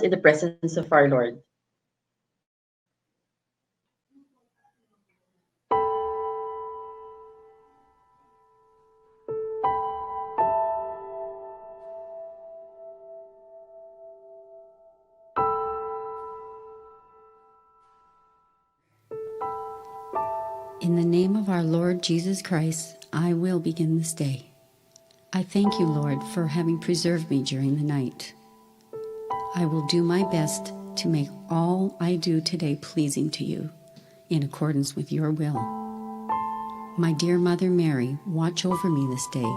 in the presence of our Lord. In the name of our Lord Jesus Christ, I will begin this day. I thank you, Lord, for having preserved me during the night. I will do my best to make all I do today pleasing to you, in accordance with your will. My dear Mother Mary, watch over me this day.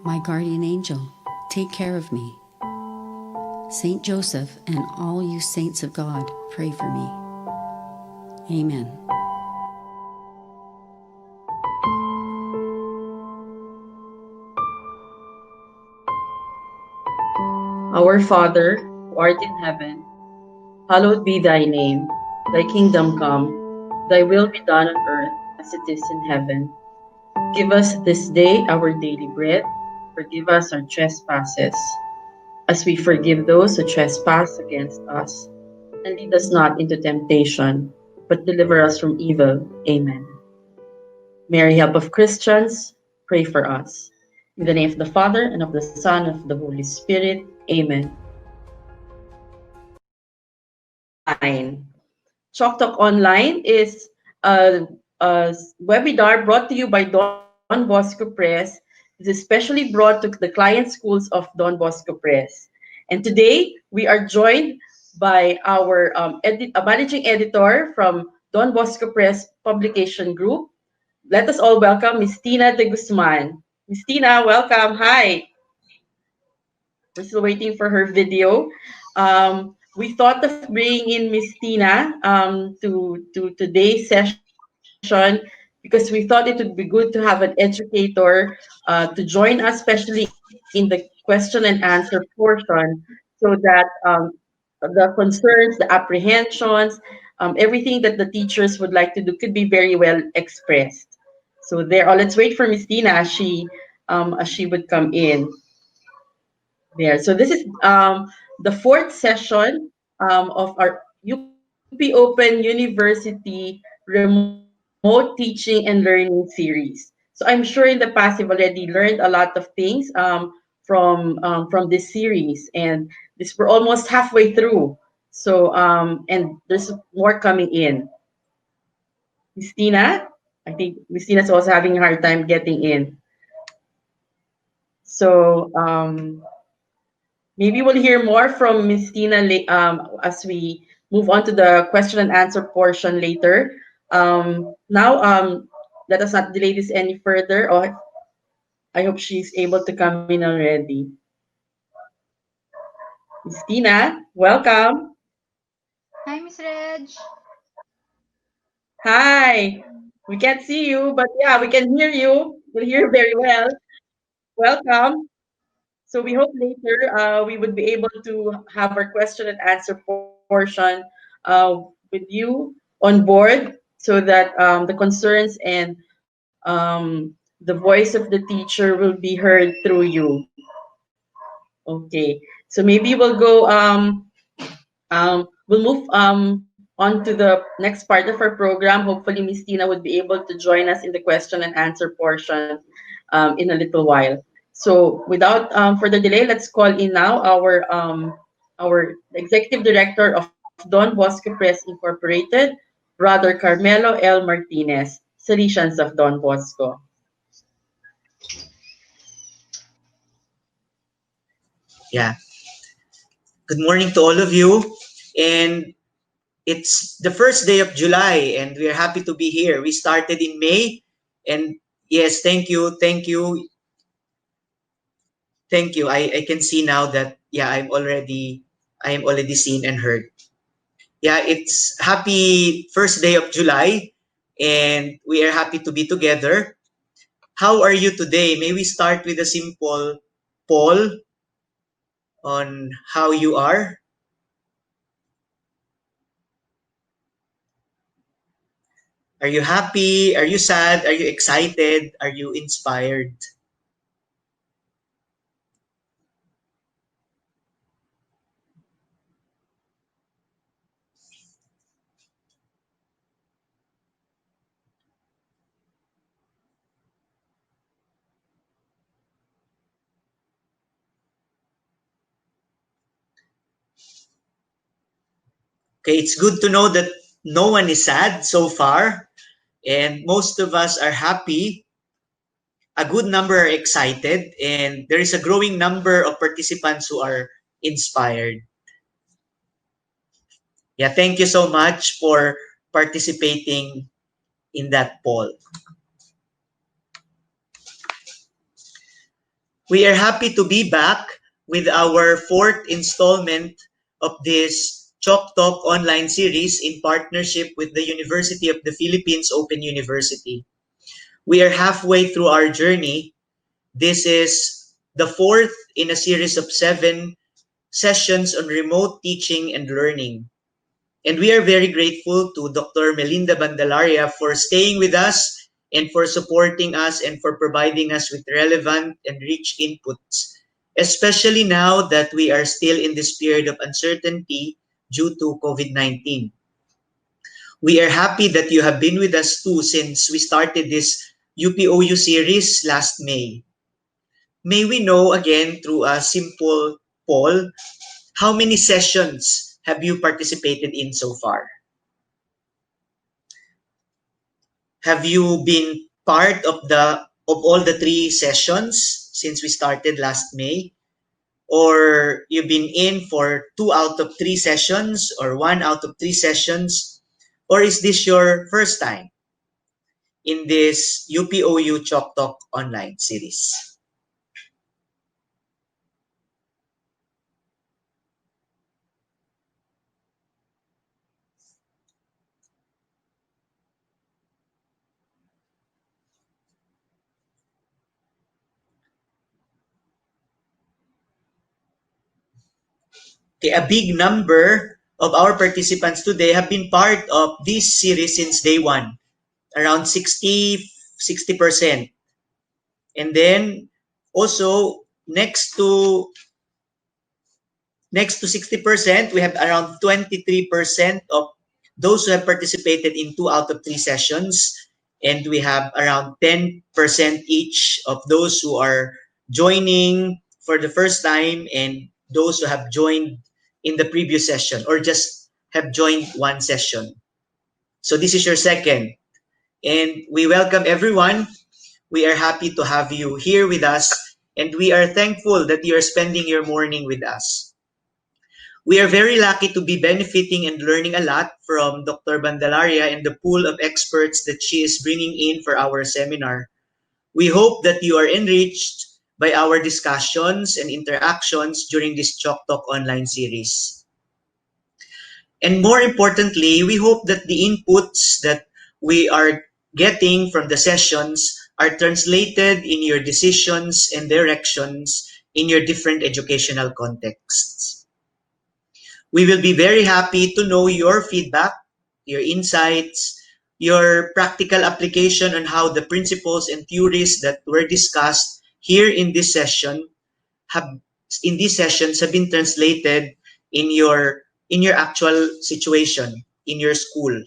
My guardian angel, take care of me. Saint Joseph and all you saints of God, pray for me. Amen. Our Father, who art in heaven, hallowed be thy name. Thy kingdom come, thy will be done on earth as it is in heaven. Give us this day our daily bread. Forgive us our trespasses, as we forgive those who trespass against us. And lead us not into temptation, but deliver us from evil. Amen. Mary, help of Christians, pray for us. In the name of the Father, and of the Son, and of the Holy Spirit. Amen. Online. Chalk Talk Online is a webinar brought to you by Don Bosco Press. It is especially brought to the client schools of Don Bosco Press. And today we are joined by our managing editor from Don Bosco Press Publication Group. Let us all welcome Miss Tina de Guzman. Miss Tina, welcome. Hi. We're still waiting for her video. We thought of bringing in Miss Tina to today's session because we thought it would be good to have an educator to join us, especially in the question and answer portion, so that the concerns, the apprehensions, everything that the teachers would like to do could be very well expressed. So there, let's wait for Miss Tina as she would come in. There. So this is the fourth session of our UP Open University Remote Teaching and Learning Series. So I'm sure in the past you've already learned a lot of things from this series, and we're almost halfway through. So and there's more coming in. Christina, I think Christina's also having a hard time getting in. So maybe we'll hear more from Miss Tina as we move on to the question and answer portion later. Now, let us not delay this any further. Oh, I hope she's able to come in already. Miss Tina, welcome. Hi, Miss Reg. Hi. We can't see you, but yeah, we can hear you. We'll hear you very well. Welcome. So we hope later we would be able to have our question and answer portion with you on board so that the concerns and the voice of the teacher will be heard through you. Okay. So maybe we'll move on to the next part of our program. Hopefully, Miss Tina would be able to join us in the question and answer portion in a little while. So, without further delay, let's call in now our executive director of Don Bosco Press Incorporated, Brother Carmelo L. Martinez, Salesians of Don Bosco. Yeah. Good morning to all of you. And it's the first day of July, and we're happy to be here. We started in May, and yes, thank you, thank you, thank you. I can see now that I am already seen and heard. Yeah, it's happy first day of July, and we are happy to be together. How are you today? May we start with a simple poll on how you are? Are you happy? Are you sad? Are you excited? Are you inspired? Okay, it's good to know that no one is sad so far, and most of us are happy. A good number are excited, and there is a growing number of participants who are inspired. Yeah, thank you so much for participating in that poll. We are happy to be back with our fourth installment of this Chalk Talk online series in partnership with the University of the Philippines Open University. We are halfway through our journey. This is the fourth in a series of 7 sessions on remote teaching and learning. And we are very grateful to Dr. Melinda Bandalaria for staying with us and for supporting us and for providing us with relevant and rich inputs, especially now that we are still in this period of uncertainty due to COVID-19. We are happy that you have been with us too since we started this UPOU series last May. May we know again through a simple poll, how many sessions have you participated in so far? Have you been part of all the 3 sessions since we started last May? Or you've been in for 2 out of 3 sessions or 1 out of 3 sessions? Or is this your first time in this UPOU Chalk Talk online series? Okay, a big number of our participants today have been part of this series since day one, around 60%. And then also next to 60%, we have around 23% of those who have participated in 2 out of 3 sessions. And we have around 10% each of those who are joining for the first time and those who have joined in the previous session or just have joined one session. So this is your second. And we welcome everyone. We are happy to have you here with us. And we are thankful that you are spending your morning with us. We are very lucky to be benefiting and learning a lot from Dr. Bandalaria and the pool of experts that she is bringing in for our seminar. We hope that you are enriched by our discussions and interactions during this Chalk Talk online series. And more importantly, we hope that the inputs that we are getting from the sessions are translated in your decisions and directions in your different educational contexts. We will be very happy to know your feedback, your insights, your practical application on how the principles and theories that were discussed here in this session have in these sessions have been translated in your actual situation in your school.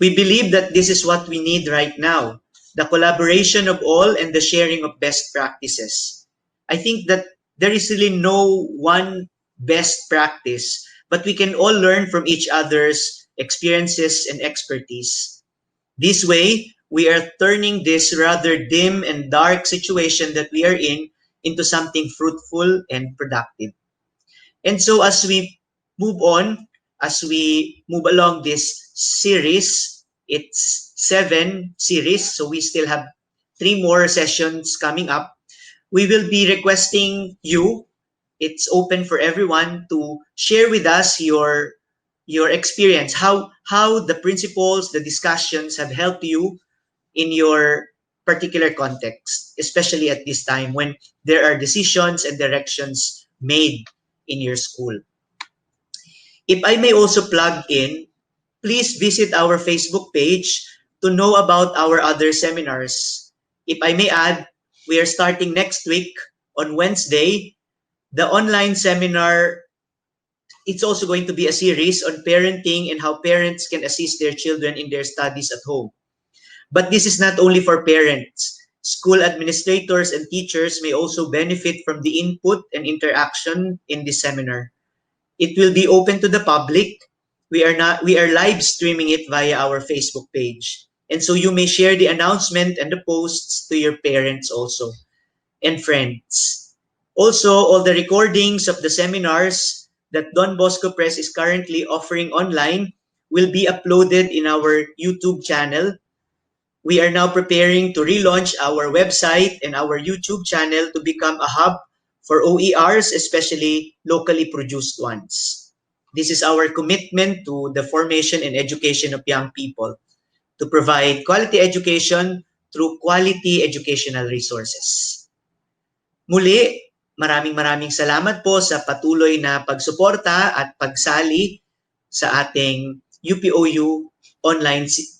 We believe that this is what we need right now, the collaboration of all and the sharing of best practices. I think that there is really no one best practice, but we can all learn from each other's experiences and expertise. This way, we are turning this rather dim and dark situation that we are in into something fruitful and productive. And so as we move on, as we move along this series, it's 7 series, so we still have 3 more sessions coming up. We will be requesting you, it's open for everyone to share with us your experience, how the principles, the discussions have helped you in your particular context, especially at this time when there are decisions and directions made in your school. If I may also plug in, please visit our Facebook page to know about our other seminars. If I may add, we are starting next week on Wednesday, the online seminar. It's also going to be a series on parenting and how parents can assist their children in their studies at home. But this is not only for parents. School administrators and teachers may also benefit from the input and interaction in this seminar. It will be open to the public. We are live streaming it via our Facebook page. And so you may share the announcement and the posts to your parents also and friends. Also, all the recordings of the seminars that Don Bosco Press is currently offering online will be uploaded in our YouTube channel. We are now preparing to relaunch our website and our YouTube channel to become a hub for OERs, especially locally produced ones. This is our commitment to the formation and education of young people to provide quality education through quality educational resources. Muli, maraming salamat po sa patuloy na pagsuporta at pagsali sa ating UPOU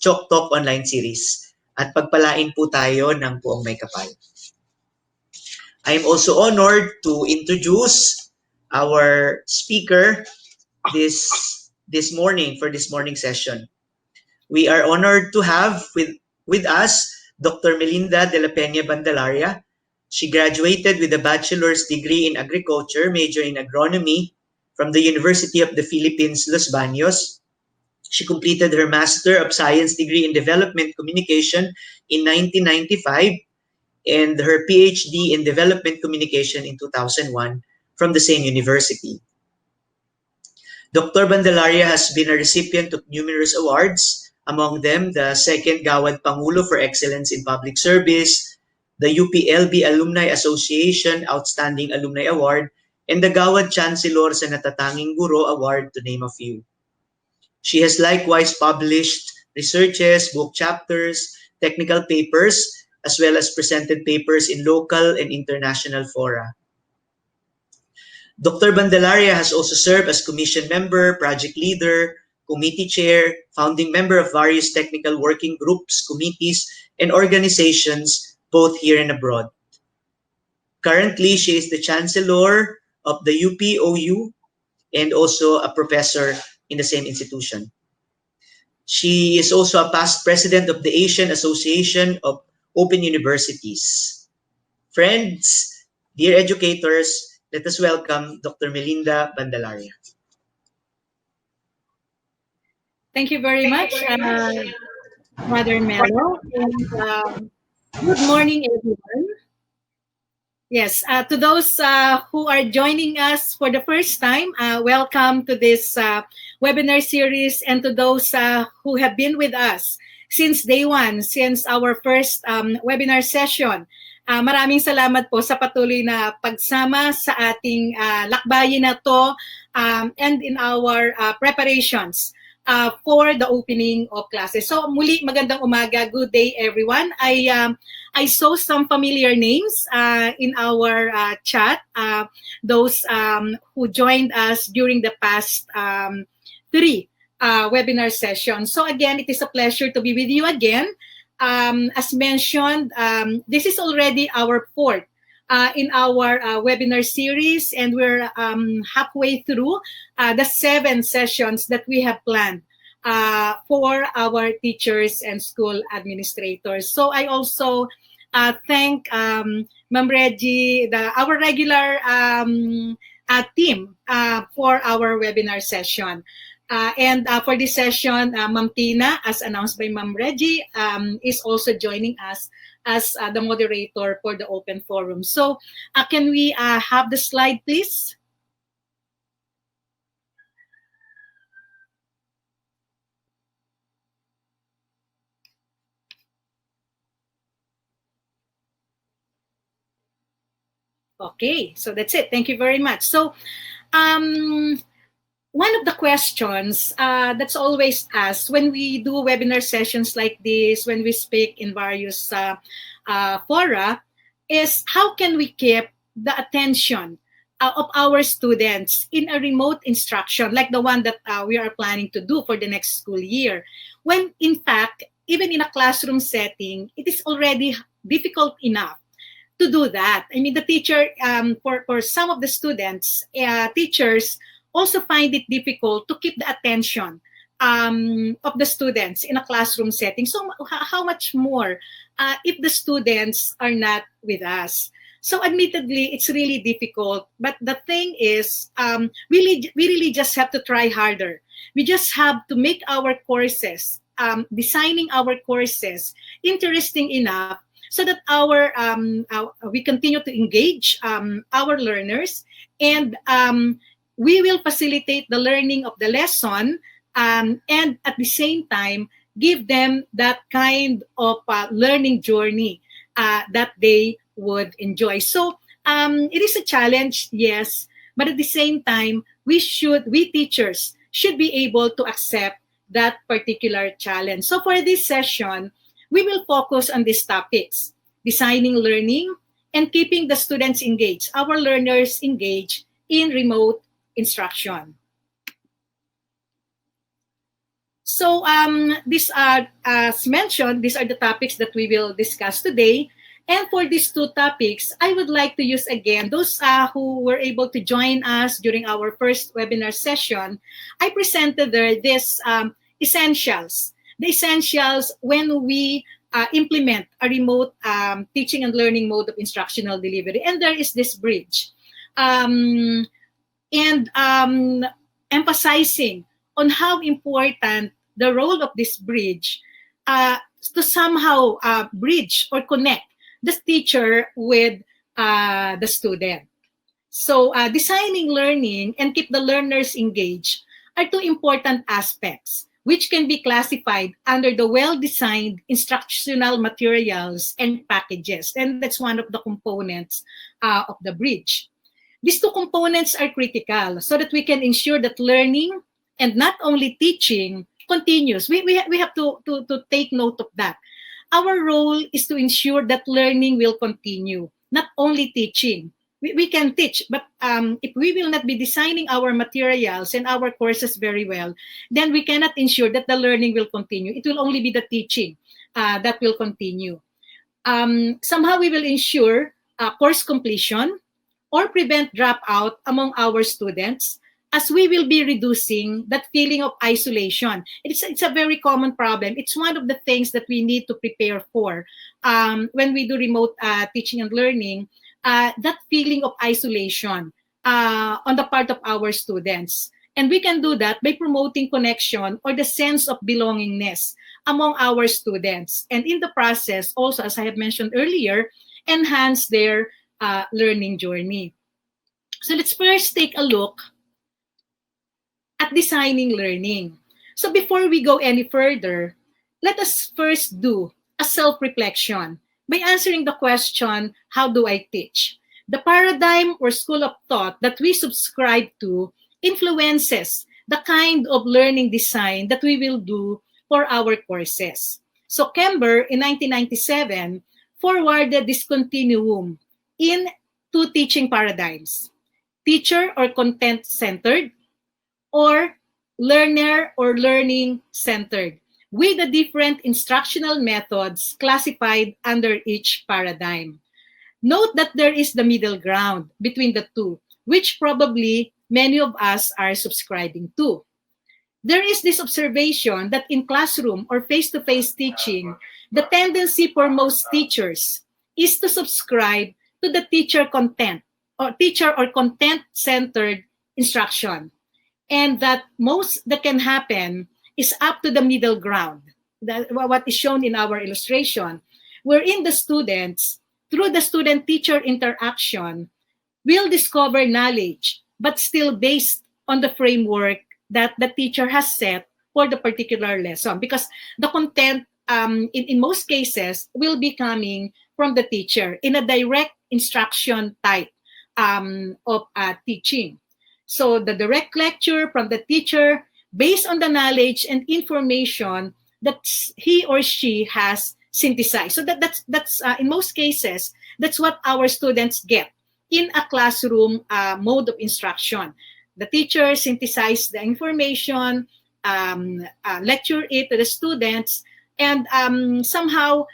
Chalk Talk online series. At pagpalain po tayo ng buong may kapal. I am also honored to introduce our speaker this morning for this morning session. We are honored to have with us Dr. Melinda de la Peña Bandalaria. She graduated with a bachelor's degree in agriculture, major in agronomy from the University of the Philippines, Los Baños. She completed her Master of Science degree in Development Communication in 1995 and her PhD in Development Communication in 2001 from the same university. Dr. Bandalaria has been a recipient of numerous awards, among them the Second Gawad Pangulo for Excellence in Public Service, the UPLB Alumni Association Outstanding Alumni Award, and the Gawad Chancellor sa Natatanging Guro Award, to name a few. She has likewise published researches, book chapters, technical papers, as well as presented papers in local and international fora. Dr. Bandalaria has also served as commission member, project leader, committee chair, founding member of various technical working groups, committees, and organizations, both here and abroad. Currently, she is the chancellor of the UPOU and also a professor in the same institution. She is also a past president of the Asian Association of Open Universities. Friends, dear educators, let us welcome Dr. Melinda Bandalaria. Thank you very much, Brother Mello. And good morning, everyone. Yes, to those who are joining us for the first time, welcome to this webinar series, and to those who have been with us since day one, since our first webinar session. Maraming salamat po sa patuloy na pagsama sa ating lakbayin na to and in our preparations for the opening of classes. So muli, magandang umaga, good day everyone. I saw some familiar names in our chat, those who joined us during the past three webinar sessions. So again, it is a pleasure to be with you again. As mentioned, this is already our fourth in our webinar series, and we're halfway through the 7 sessions that we have planned for our teachers and school administrators. So I also thank Ma'am Reggie, our regular team for our webinar session. And for this session, Ma'am Tina, as announced by Ma'am Reggie, is also joining us as the moderator for the open forum. So can we have the slide, please? Okay, so that's it. Thank you very much. So one of the questions that's always asked when we do webinar sessions like this, when we speak in various fora, is how can we keep the attention of our students in a remote instruction like the one that we are planning to do for the next school year, when in fact, even in a classroom setting, it is already difficult enough to do that. I mean, the teacher, for some of the students, teachers also find it difficult to keep the attention of the students in a classroom setting. So how much more if the students are not with us? So admittedly, it's really difficult. But the thing is, we really just have to try harder. We just have to make our courses, designing our courses interesting enough so that we continue to engage our learners, and we will facilitate the learning of the lesson, and at the same time give them that kind of learning journey that they would enjoy. So it is a challenge, yes, but at the same time, we teachers should be able to accept that particular challenge. So for this session, we will focus on these topics: designing learning and keeping the students engaged, our learners engaged in remote instruction. So these are, as mentioned, these are the topics that we will discuss today. And for these two topics, I would like to use again those who were able to join us during our first webinar session. I presented there this essentials, the essentials when we implement a remote teaching and learning mode of instructional delivery. And there is this bridge. And emphasizing on how important the role of this bridge to somehow bridge or connect the teacher with the student. So designing learning and keep the learners engaged are two important aspects which can be classified under the well-designed instructional materials and packages. And that's one of the components of the bridge. These two components are critical so that we can ensure that learning and not only teaching continues. We have to take note of that. Our role is to ensure that learning will continue, not only teaching. We can teach, but if we will not be designing our materials and our courses very well, then we cannot ensure that the learning will continue. It will only be the teaching that will continue. Somehow we will ensure course completion or prevent dropout among our students, as we will be reducing that feeling of isolation. It's a very common problem. It's one of the things that we need to prepare for when we do remote teaching and learning, that feeling of isolation on the part of our students. And we can do that by promoting connection or the sense of belongingness among our students. And in the process, also, as I have mentioned earlier, enhance their learning journey. So let's first take a look at designing learning. So before we go any further, let us first do a self-reflection by answering the question, how do I teach? The paradigm or school of thought that we subscribe to influences the kind of learning design that we will do for our courses. So Kember in 1997 forwarded this continuum in two teaching paradigms: teacher or content-centered, or learner or learning-centered, with the different instructional methods classified under each paradigm. Note that there is the middle ground between the two, which probably many of us are subscribing to. There is this observation that in classroom or face-to-face teaching, the tendency for most teachers is to subscribe to the teacher or content-centered instruction. And that most that can happen is up to the middle ground, what is shown in our illustration, wherein the students, through the student-teacher interaction, will discover knowledge, but still based on the framework that the teacher has set for the particular lesson. Because the content, in most cases, will be coming from the teacher in a direct instruction type of teaching. So the direct lecture from the teacher based on the knowledge and information that he or she has synthesized. So that's in most cases, that's what our students get in a classroom mode of instruction. The teacher synthesizes the information, lecture it to the students, and somehow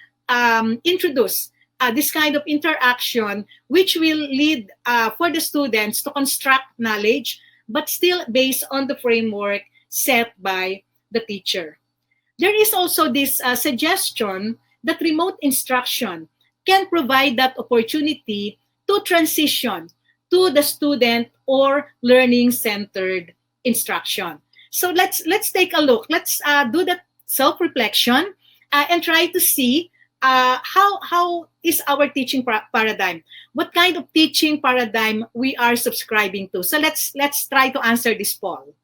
introduce this kind of interaction, which will lead for the students to construct knowledge, but still based on the framework set by the teacher. There is also this suggestion that remote instruction can provide that opportunity to transition to the student or learning-centered instruction. So let's take a look. Let's do the self-reflection and try to see how is our teaching paradigm. What kind of teaching paradigm we are subscribing to. So let's try to answer this poll.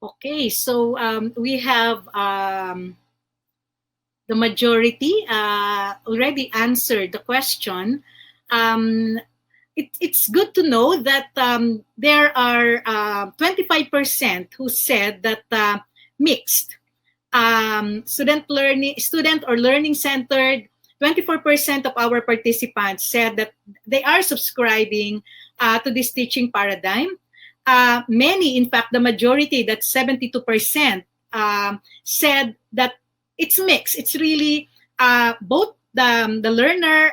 Okay, so we have the majority already answered the question. It's good to know that there are 25% who said that mixed student or learning centered. 24% of our participants said that they are subscribing to this teaching paradigm. Many, in fact, the majority, that's 72%, said that it's mixed. It's really both the learner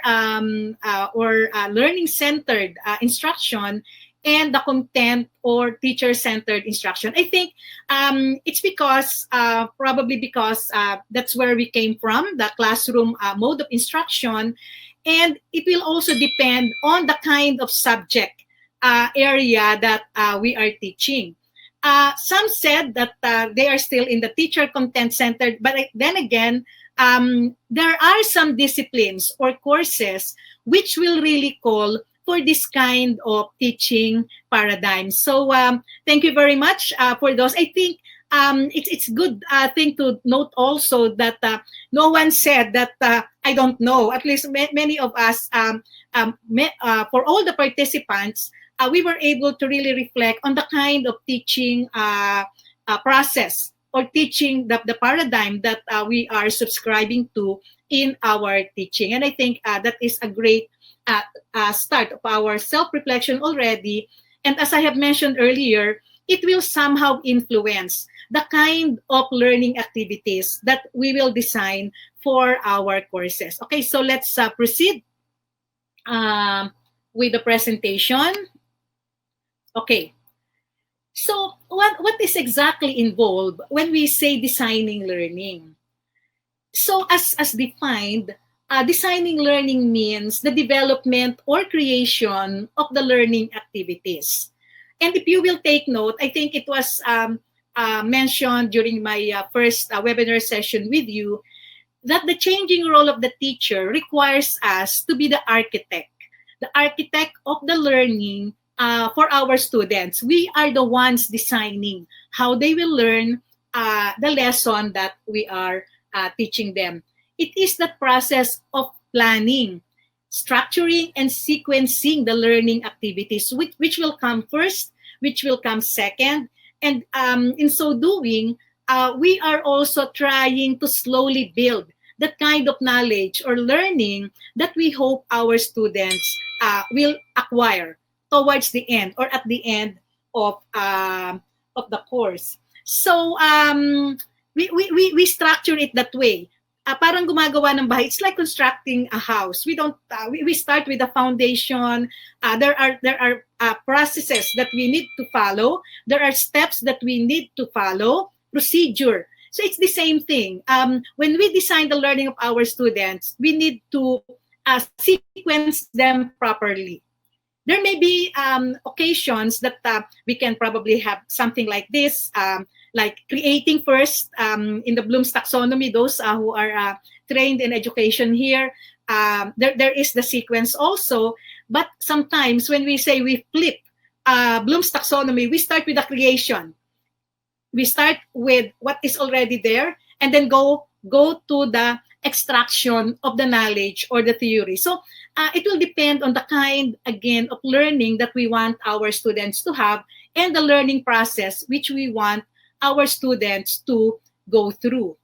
or learning-centered instruction and the content or teacher-centered instruction. I think it's because, probably because that's where we came from, the classroom mode of instruction, and it will also depend on the kind of subject area that we are teaching. Some said that they are still in the teacher content centered, but then again, there are some disciplines or courses which will really call for this kind of teaching paradigm. So thank you very much for those. I think it's good thing to note also that no one said that I don't know. At least many of us, for all the participants, we were able to really reflect on the kind of teaching process or teaching the paradigm that we are subscribing to in our teaching. And I think that is a great start of our self-reflection already. And as I have mentioned earlier, it will somehow influence the kind of learning activities that we will design for our courses. Okay, so let's proceed with the presentation. Okay, so what is exactly involved when we say designing learning? So as defined, designing learning means the development or creation of the learning activities. And if you will take note, I think it was mentioned during my first webinar session with you, that the changing role of the teacher requires us to be the architect of the learning for our students. We are the ones designing how they will learn the lesson that we are teaching them. It is the process of planning, structuring, and sequencing the learning activities, which will come first, which will come second. And in so doing, we are also trying to slowly build that kind of knowledge or learning that we hope our students will acquire towards the end or at the end of the course. So we structure it that way. Parang gumagawa ng bahay. It's like constructing a house. We don't. We start with the foundation. There are processes that we need to follow. There are steps that we need to follow. Procedure. So it's the same thing. When we design the learning of our students, we need to sequence them properly. There may be occasions that we can probably have something like this, like creating first in the Bloom's taxonomy. Those who are trained in education here, there is the sequence also. But sometimes when we say we flip Bloom's taxonomy, we start with the creation. We start with what is already there and then go to the extraction of the knowledge or the theory. So it will depend on the kind, again, of learning that we want our students to have and the learning process which we want our students to go through.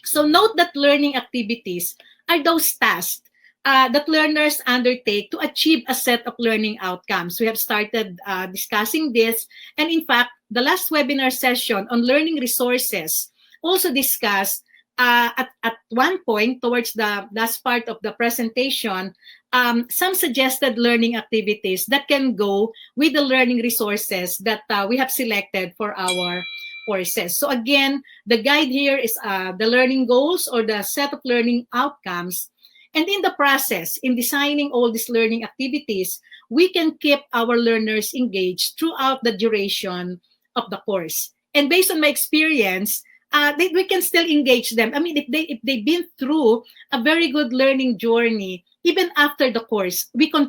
So note that learning activities are those tasks that learners undertake to achieve a set of learning outcomes. We have started discussing this. And in fact, the last webinar session on learning resources also discussed at one point towards the last part of the presentation, some suggested learning activities that can go with the learning resources that we have selected for our courses. So again, the guide here is the learning goals or the set of learning outcomes. And in the process, in designing all these learning activities, we can keep our learners engaged throughout the duration of the course. And based on my experience, we can still engage them. I mean, if they've been through a very good learning journey, even after the course, we can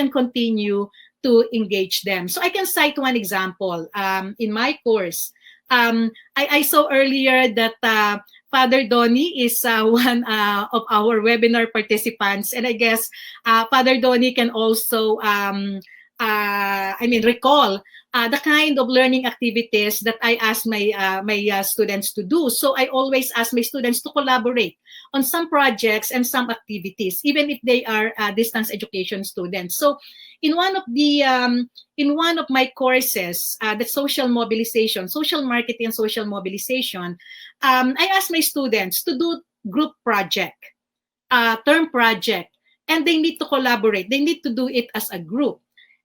continue to engage them. So I can cite one example in my course. I saw earlier that Father Donnie is one of our webinar participants, and I guess Father Donnie can also, recall the kind of learning activities that I ask my students to do. So I always ask my students to collaborate on some projects and some activities, even if they are distance education students. So in one of my courses, the social marketing and social mobilization, I asked my students to do group project, term project, and they need to collaborate. They need to do it as a group.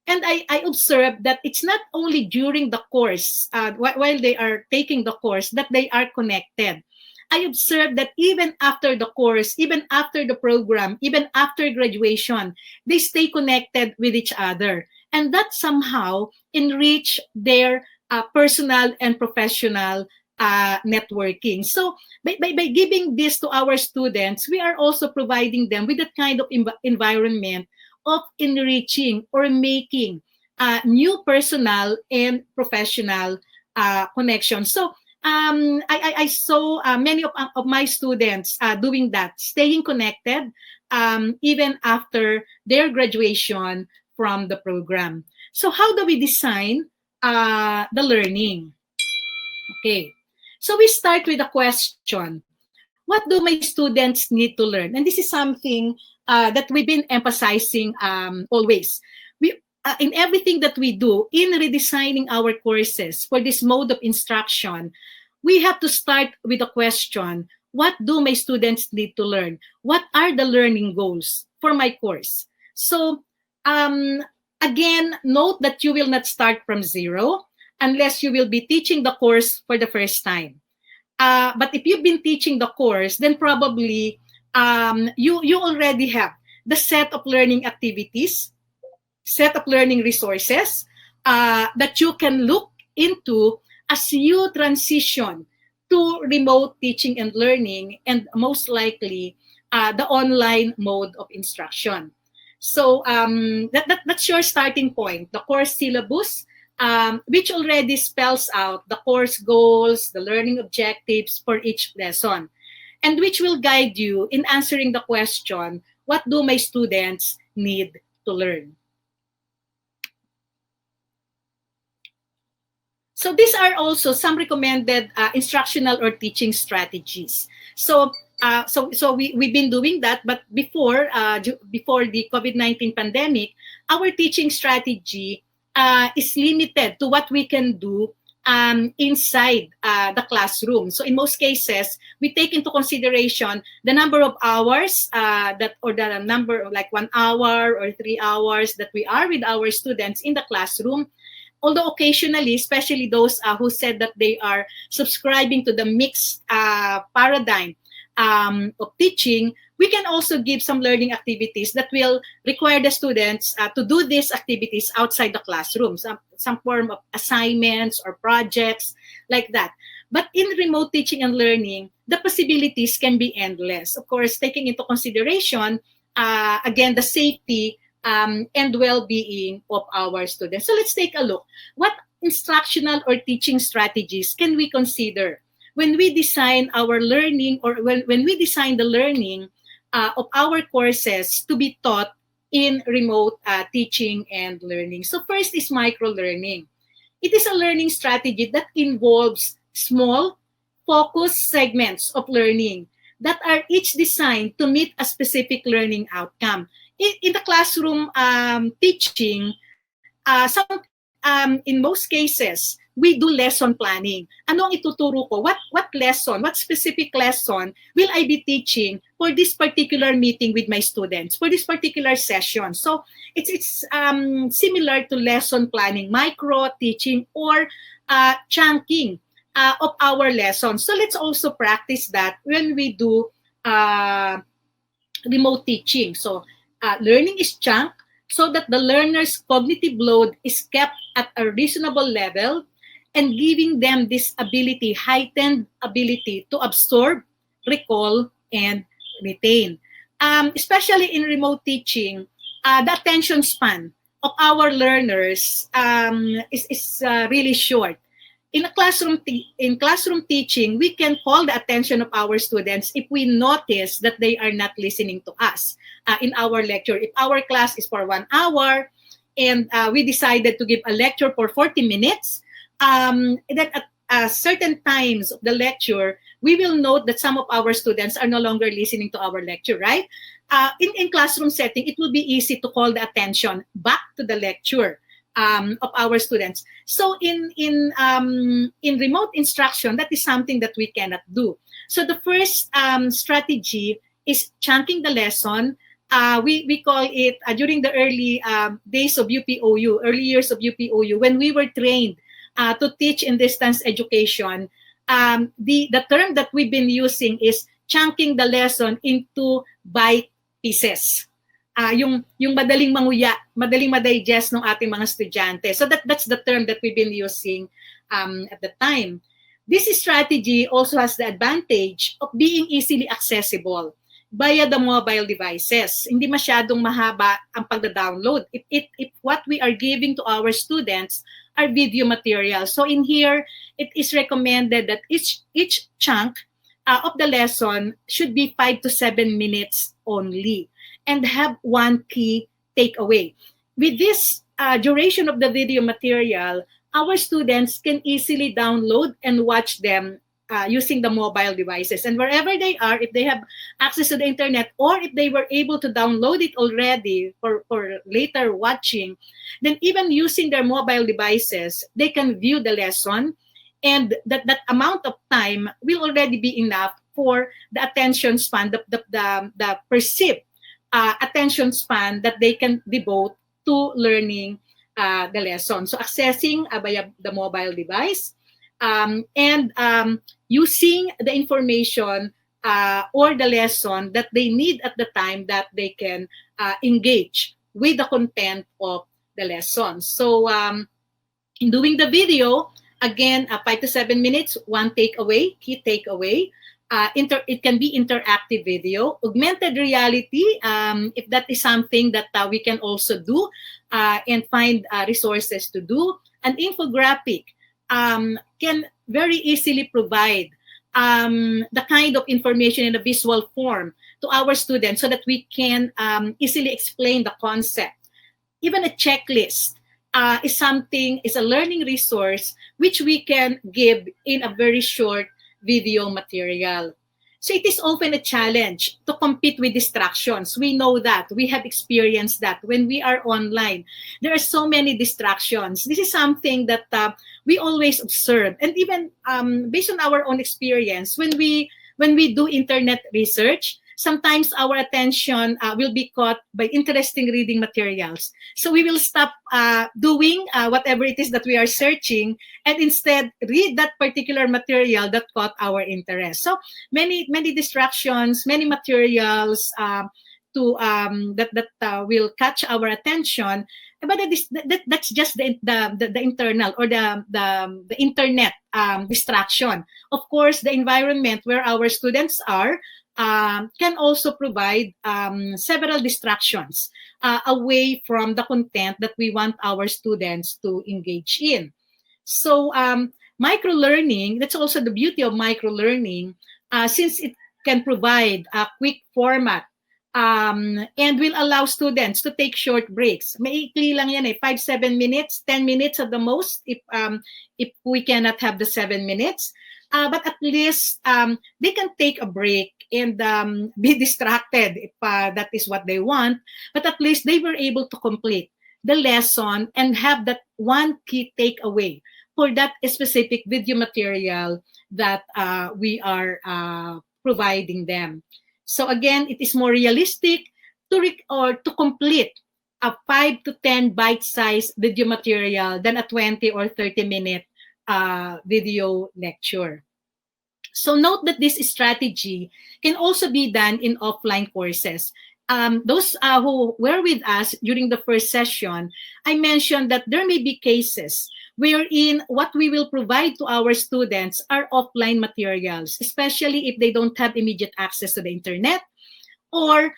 And I observed that it's not only during the course, while they are taking the course, that they are connected. I observed that even after the course, even after the program, even after graduation, they stay connected with each other. And that somehow enrich their personal and professional networking. So by giving this to our students, we are also providing them with that kind of environment of enriching or making new personal and professional connections. So I saw many of my students doing that, staying connected even after their graduation from the program. So how do we design the learning? Okay, so we start with a question. What do my students need to learn? And this is something that we've been emphasizing always. In everything that we do, in redesigning our courses for this mode of instruction, we have to start with a question. What do my students need to learn? What are the learning goals for my course? So again, note that you will not start from zero unless you will be teaching the course for the first time. But if you've been teaching the course, then probably you already have the set of learning activities, set of learning resources that you can look into as you transition to remote teaching and learning, and most likely the online mode of instruction. So that's your starting point, the course syllabus, which already spells out the course goals, the learning objectives for each lesson, and which will guide you in answering the question, what do my students need to learn? So these are also some recommended instructional or teaching strategies. So we've been doing that, but before the COVID-19 pandemic, our teaching strategy is limited to what we can do inside the classroom. So in most cases, we take into consideration the number of hours the number of like 1 hour or 3 hours that we are with our students in the classroom. Although occasionally, especially those who said that they are subscribing to the mixed paradigm of teaching, we can also give some learning activities that will require the students to do these activities outside the classroom, some form of assignments or projects like that. But in remote teaching and learning, the possibilities can be endless. Of course, taking into consideration, again, the safety and well-being of our students. So let's take a look. What instructional or teaching strategies can we consider when we design our learning, or when we design the learning of our courses to be taught in remote teaching and learning? So first is micro-learning. It is a learning strategy that involves small, focused segments of learning that are each designed to meet a specific learning outcome. In the classroom teaching, in most cases, we do lesson planning. Ano ang ituturo ko? What lesson, what specific lesson will I be teaching for this particular meeting with my students, for this particular session? So it's similar to lesson planning, micro teaching, or chunking of our lessons. So let's also practice that when we do remote teaching. So learning is chunked so that the learner's cognitive load is kept at a reasonable level, and giving them this ability, heightened ability to absorb, recall, and retain. Especially in remote teaching, the attention span of our learners is really short. In classroom teaching, we can call the attention of our students if we notice that they are not listening to us in our lecture. If our class is for 1 hour and we decided to give a lecture for 40 minutes, then at certain times of the lecture, we will note that some of our students are no longer listening to our lecture, right? In classroom setting, it will be easy to call the attention back to the lecture of our students. So in remote instruction, that is something that we cannot do. So the first strategy is chunking the lesson. We call it during the early days of UPOU, early years of UPOU, when we were trained to teach in distance education. The term that we've been using is chunking the lesson into bite pieces. Yung madaling manguya, madaling ma-digest ng ating mga estudyante. So that's the term that we've been using at the time. This strategy also has the advantage of being easily accessible via the mobile devices. Hindi masyadong mahaba ang pagda-download. If what we are giving to our students are video materials. So in here, it is recommended that each chunk of the lesson should be 5 to 7 minutes only, and have one key takeaway. With this duration of the video material, our students can easily download and watch them using the mobile devices. And wherever they are, if they have access to the internet, or if they were able to download it already for later watching, then even using their mobile devices, they can view the lesson, and that amount of time will already be enough for the attention span, the perceived attention span that they can devote to learning the lesson. So accessing via the mobile device, and using the information or the lesson that they need at the time that they can engage with the content of the lesson. So in doing the video, again, 5 to 7 minutes, one takeaway, key takeaway. It can be interactive video, augmented reality, if that is something that we can also do and find resources to do. An infographic can very easily provide the kind of information in a visual form to our students so that we can easily explain the concept. Even a checklist is a learning resource which we can give in a very short video material. So it is often a challenge to compete with distractions. We know that. We have experienced that when we are online. There are so many distractions. This is something that we always observe. And even based on our own experience, when we do internet research, sometimes our attention will be caught by interesting reading materials. So we will stop doing whatever it is that we are searching, and instead read that particular material that caught our interest. So many distractions, many materials that will catch our attention. But that's just the internal or the internet distraction. Of course, the environment where our students are can also provide several distractions away from the content that we want our students to engage in. So micro-learning, that's also the beauty of micro-learning, since it can provide a quick format and will allow students to take short breaks. Maikli lang yan 5, 7 minutes, 10 minutes at the most if we cannot have the 7 minutes. But at least they can take a break and be distracted if that is what they want. But at least they were able to complete the lesson and have that one key takeaway for that specific video material that we are providing them. So again, it is more realistic to complete a 5 to 10 bite-sized video material than a 20 or 30-minute video lecture. So note that this strategy can also be done in offline courses. Those who were with us during the first session, I mentioned that there may be cases wherein what we will provide to our students are offline materials, especially if they don't have immediate access to the internet, or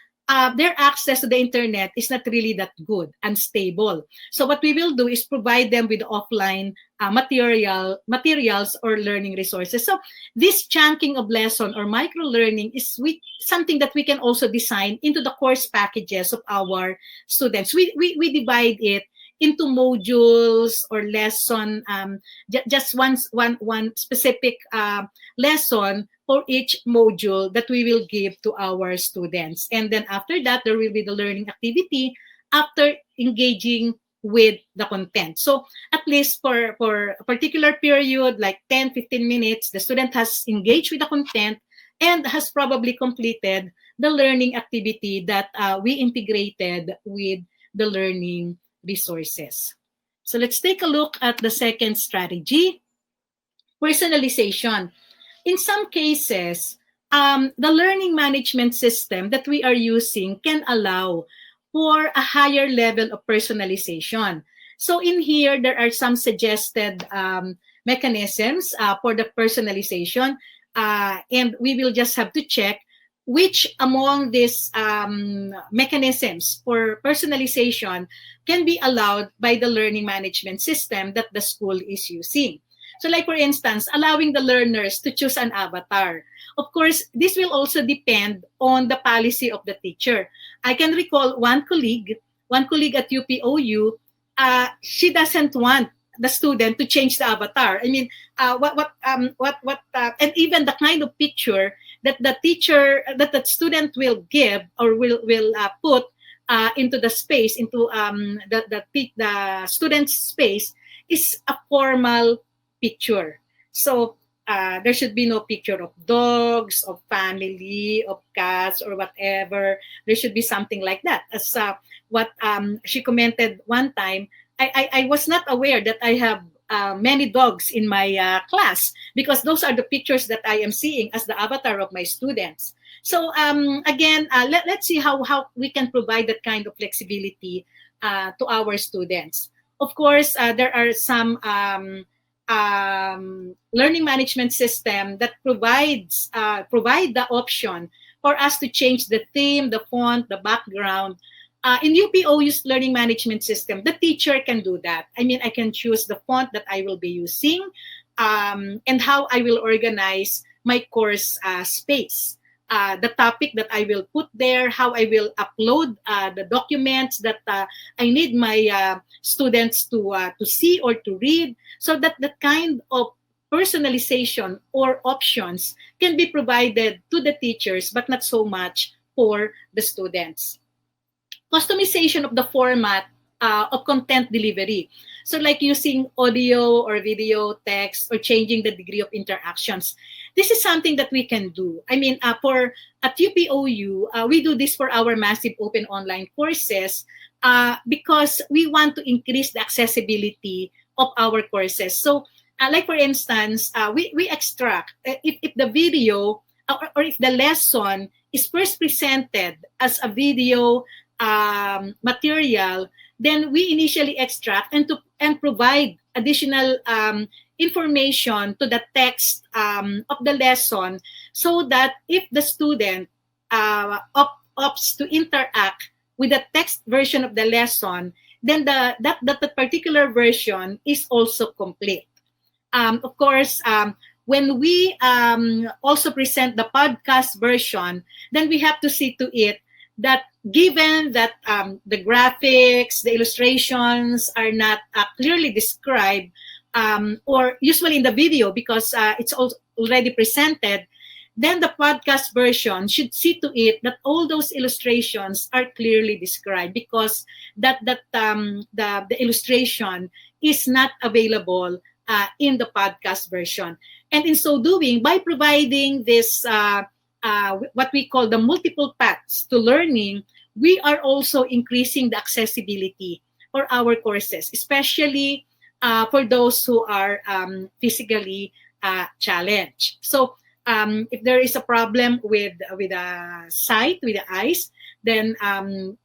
their access to the internet is not really that good, unstable. So what we will do is provide them with offline materials or learning resources. So this chunking of lesson or micro-learning is something that we can also design into the course packages of our students. We divide it into modules or lesson, just one specific lesson for each module that we will give to our students. And then after that, there will be the learning activity after engaging with the content. So at least for a particular period, like 10, 15 minutes, the student has engaged with the content and has probably completed the learning activity that we integrated with the learning resources. So let's take a look at the second strategy, personalization. In some cases, the learning management system that we are using can allow for a higher level of personalization. So in here, there are some suggested mechanisms for the personalization, and we will just have to check which among these mechanisms for personalization can be allowed by the learning management system that the school is using. So like for instance, allowing the learners to choose an avatar. Of course, this will also depend on the policy of the teacher. I can recall one colleague at UPOU, she doesn't want the student to change the avatar. I mean, and even the kind of picture that the teacher, that the student will give or will put into the space, into the student's space, is a formal picture. So there should be no picture of dogs, of family, of cats, or whatever. There should be something like that. As what she commented one time, I was not aware that I have many dogs in my class, because those are the pictures that I am seeing as the avatar of my students. So again, let's see how we can provide that kind of flexibility to our students. Of course, there are some learning management system that provide the option for us to change the theme, the font, the background. In UPOU's learning management system, the teacher can do that. I mean, I can choose the font that I will be using and how I will organize my course space. The topic that I will put there, how I will upload the documents that I need my students to see or to read, so that the kind of personalization or options can be provided to the teachers, but not so much for the students. Customization of the format of content delivery. So like using audio or video, text, or changing the degree of interactions. This is something that we can do. I mean, at UPOU, we do this for our massive open online courses because we want to increase the accessibility of our courses. So like for instance, we extract, if the video or if the lesson is first presented as a video material, then we initially extract and provide additional information to the text of the lesson so that if the student opts to interact with the text version of the lesson, then that particular version is also complete. Of course, when we also present the podcast version, then we have to see to it that given that the graphics, the illustrations are not clearly described, or usually in the video because it's already presented, then the podcast version should see to it that all those illustrations are clearly described, because the illustration is not available in the podcast version. And in so doing, by providing this what we call the multiple paths to learning, we are also increasing the accessibility for our courses, especially for those who are physically challenged. So if there is a problem with a sight, with the eyes, then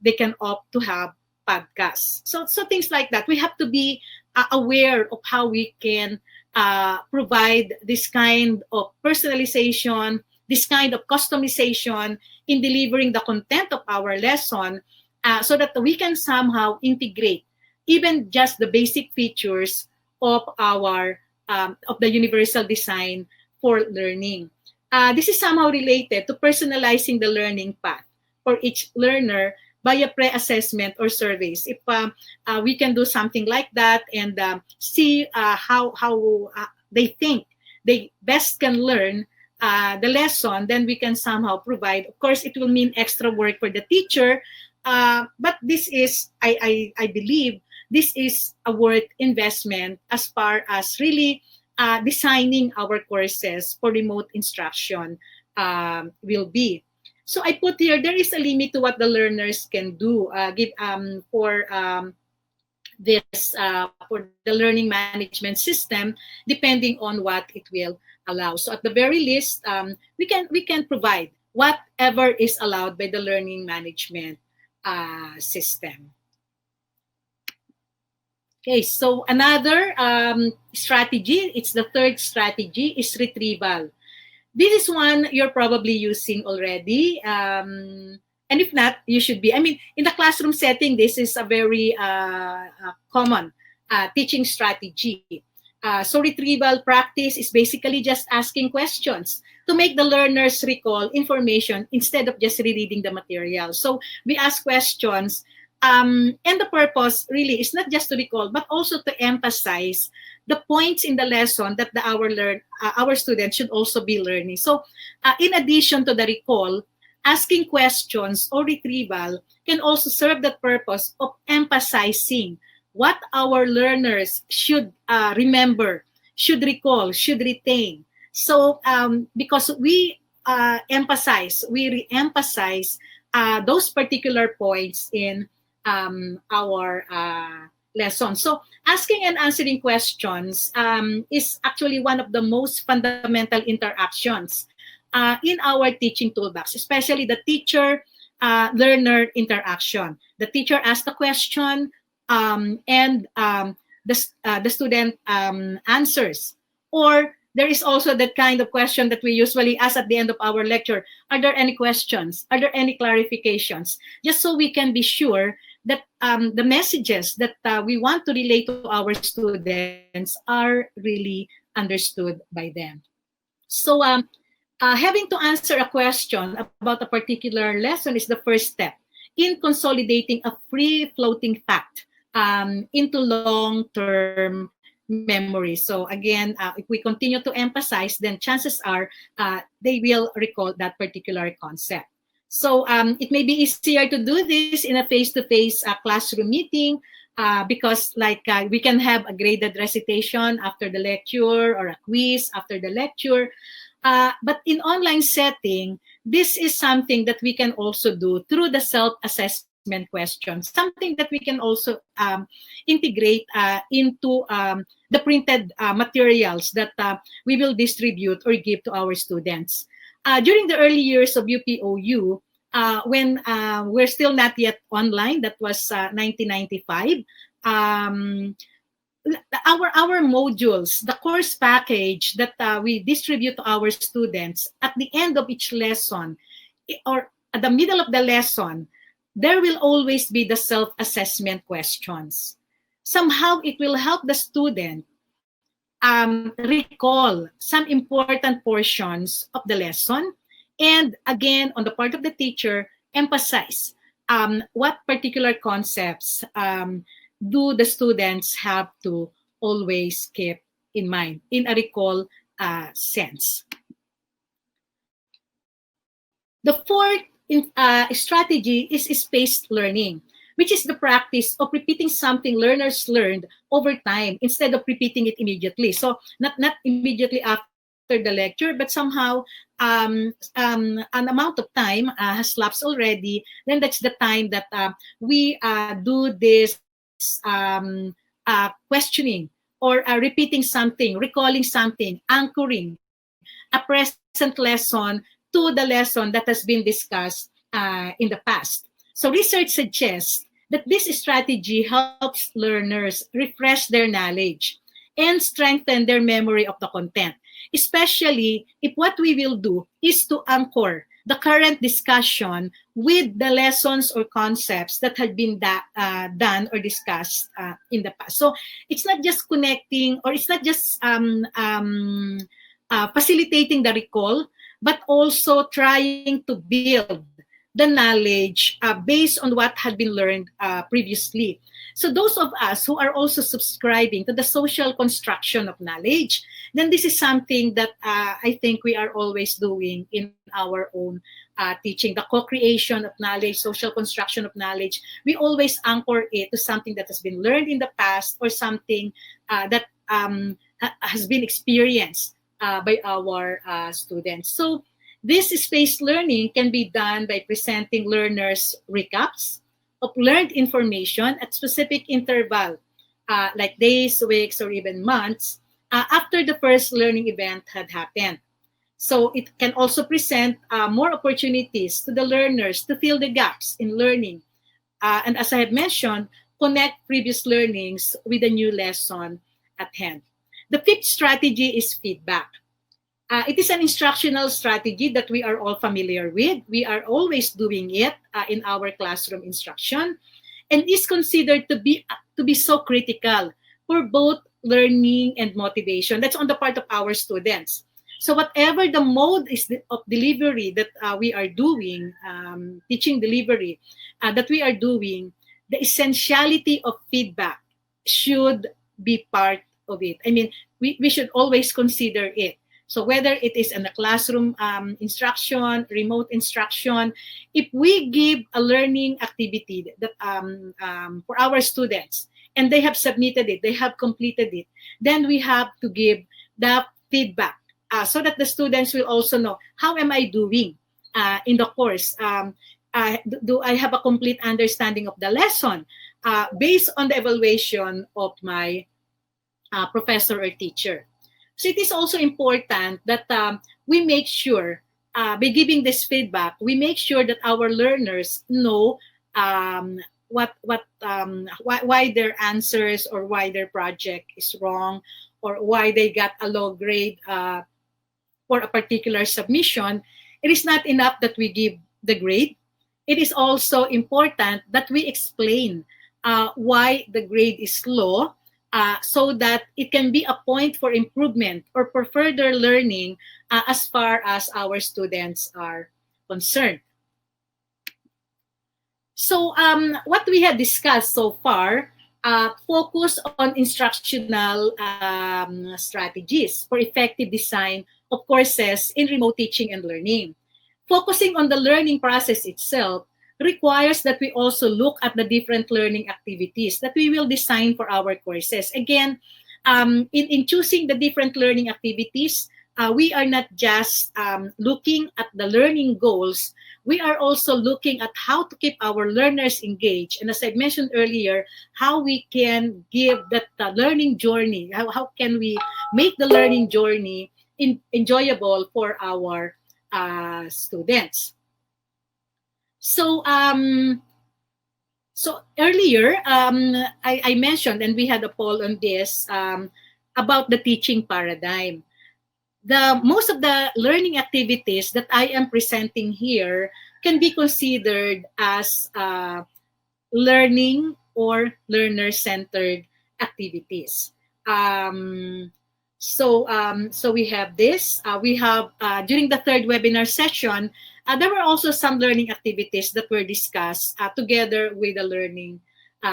they can opt to have podcasts. So things like that. We have to be aware of how we can provide this kind of personalization, this kind of customization in delivering the content of our lesson, so that we can somehow integrate even just the basic features of our of the universal design for learning. This is somehow related to personalizing the learning path for each learner via pre-assessment or surveys. If we can do something like that and see how they think they best can learn the lesson, then we can somehow provide. Of course, it will mean extra work for the teacher, but this is, I believe, this is a worth investment as far as really designing our courses for remote instruction will be. So I put here, there is a limit to what the learners can do for the learning management system, depending on what it will allow. So at the very least, we can provide whatever is allowed by the learning management system. Okay, so another strategy, it's the third strategy, is retrieval. This is one you're probably using already. And if not, you should be. I mean, in the classroom setting, this is a very common teaching strategy. So retrieval practice is basically just asking questions to make the learners recall information instead of just rereading the material. So we ask questions, and the purpose really is not just to recall, but also to emphasize the points in the lesson that our students should also be learning. So in addition to the recall, asking questions or retrieval can also serve the purpose of emphasizing what our learners should remember, should recall, should retain. So because we re-emphasize those particular points in our lesson. So asking and answering questions is actually one of the most fundamental interactions in our teaching toolbox, especially the teacher-learner interaction. The teacher asks the question, and the student answers. Or there is also that kind of question that we usually ask at the end of our lecture. Are there any questions? Are there any clarifications? Just so we can be sure that the messages that we want to relay to our students are really understood by them. So having to answer a question about a particular lesson is the first step in consolidating a free-floating fact into long-term memory. So again, if we continue to emphasize, then chances are they will recall that particular concept. So it may be easier to do this in a face-to-face classroom meeting because we can have a graded recitation after the lecture or a quiz after the lecture. But in online setting, this is something that we can also do through the self-assessment questions, something that we can also integrate into the printed materials that we will distribute or give to our students. During the early years of UPOU, when we're still not yet online, that was 1995, our modules, the course package that we distribute to our students at the end of each lesson or at the middle of the lesson, there will always be the self-assessment questions. Somehow it will help the student recall some important portions of the lesson, and again, on the part of the teacher, emphasize what particular concepts do the students have to always keep in mind in a recall sense. The fourth strategy is spaced learning, which is the practice of repeating something learners learned over time instead of repeating it immediately. So not immediately after the lecture, but somehow an amount of time has lapsed already. Then that's the time that we do this questioning or repeating something, recalling something, anchoring a present lesson to the lesson that has been discussed in the past. So research suggests that this strategy helps learners refresh their knowledge and strengthen their memory of the content, especially if what we will do is to anchor the current discussion with the lessons or concepts that had been done or discussed in the past. So it's not just connecting, or it's not just facilitating the recall, but also trying to build the knowledge based on what had been learned previously. So those of us who are also subscribing to the social construction of knowledge, then this is something that I think we are always doing in our own teaching, the co-creation of knowledge, social construction of knowledge. We always anchor it to something that has been learned in the past or something that has been experienced by our students. So this spaced learning can be done by presenting learners recaps of learned information at specific interval, like days, weeks, or even months, after the first learning event had happened. So it can also present more opportunities to the learners to fill the gaps in learning. And as I have mentioned, connect previous learnings with a new lesson at hand. The fifth strategy is feedback. It is an instructional strategy that we are all familiar with. We are always doing it in our classroom instruction, and is considered to be so critical for both learning and motivation. That's on the part of our students. So whatever the mode is of delivery that we are doing, teaching delivery that we are doing, the essentiality of feedback should be part of it. I mean, we should always consider it. So whether it is in a classroom instruction, remote instruction, if we give a learning activity that for our students and they have submitted it, they have completed it, then we have to give the feedback so that the students will also know, how am I doing in the course? Do I have a complete understanding of the lesson based on the evaluation of my professor or teacher? So it is also important that we make sure, by giving this feedback, we make sure that our learners know why their answers or why their project is wrong, or why they got a low grade for a particular submission. It is not enough that we give the grade. It is also important that we explain why the grade is low, so that it can be a point for improvement or for further learning as far as our students are concerned. So what we have discussed so far focus on instructional strategies for effective design of courses in remote teaching and learning. Focusing on the learning process itself requires that we also look at the different learning activities that we will design for our courses. Again, in choosing the different learning activities, we are not just looking at the learning goals, we are also looking at how to keep our learners engaged. And as I mentioned earlier, how we can give that learning journey, how can we make the learning journey enjoyable for our students. So So earlier, I mentioned, and we had a poll on this about the teaching paradigm. The most of the learning activities that I am presenting here can be considered as learning or learner-centered activities. Um, so we have this. We have during the third webinar session, there were also some learning activities that were discussed together with the learning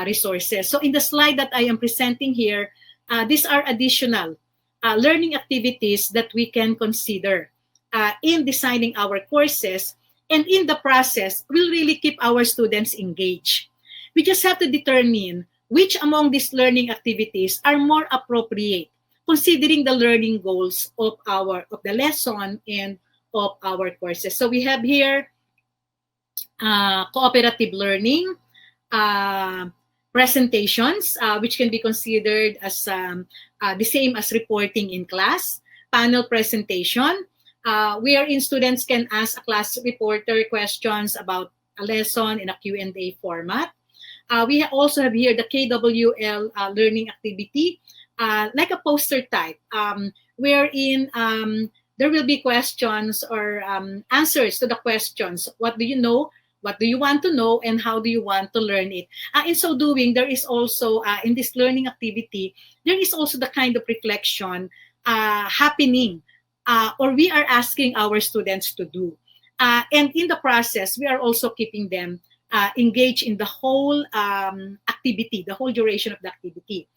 resources. So in the slide that I am presenting here, these are additional learning activities that we can consider in designing our courses, and in the process, will really keep our students engaged. We just have to determine which among these learning activities are more appropriate, considering the learning goals of the lesson and of our courses. So we have here cooperative learning, uh, presentations, which can be considered as the same as reporting in class, panel presentation, wherein students can ask a class reporter questions about a lesson in a Q&A format. We also have here the KWL learning activity, like a poster type, wherein there will be questions or answers to the questions. What do you know? What do you want to know? And how do you want to learn it? In so doing, there is also, in this learning activity, there is also the kind of reflection happening, or we are asking our students to do. And in the process, we are also keeping them engaged in the whole activity, the whole duration of the activity.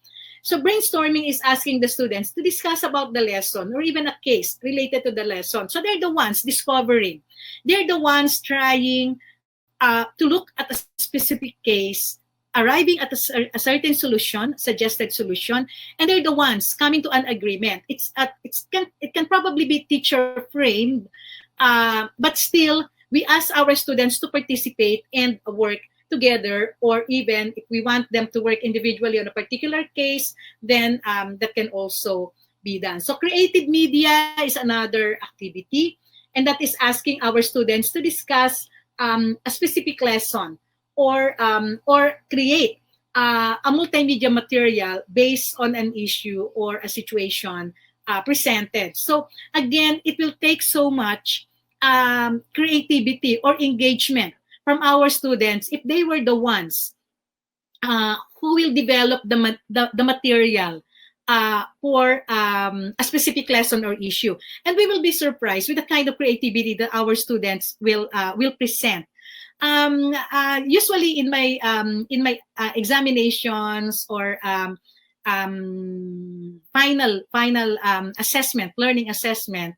So brainstorming is asking the students to discuss about the lesson or even a case related to the lesson. So they're the ones discovering. They're the ones trying to look at a specific case, arriving at a certain solution, suggested solution, and they're the ones coming to an agreement. It can probably be teacher framed, but still we ask our students to participate and work together, or even if we want them to work individually on a particular case, then that can also be done. So creative media is another activity, and that is asking our students to discuss a specific lesson, or create a multimedia material based on an issue or a situation presented. So again, it will take so much creativity or engagement from our students if they were the ones who will develop the material for a specific lesson or issue. And we will be surprised with the kind of creativity that our students will present. Usually in my examinations or final assessment, learning assessment,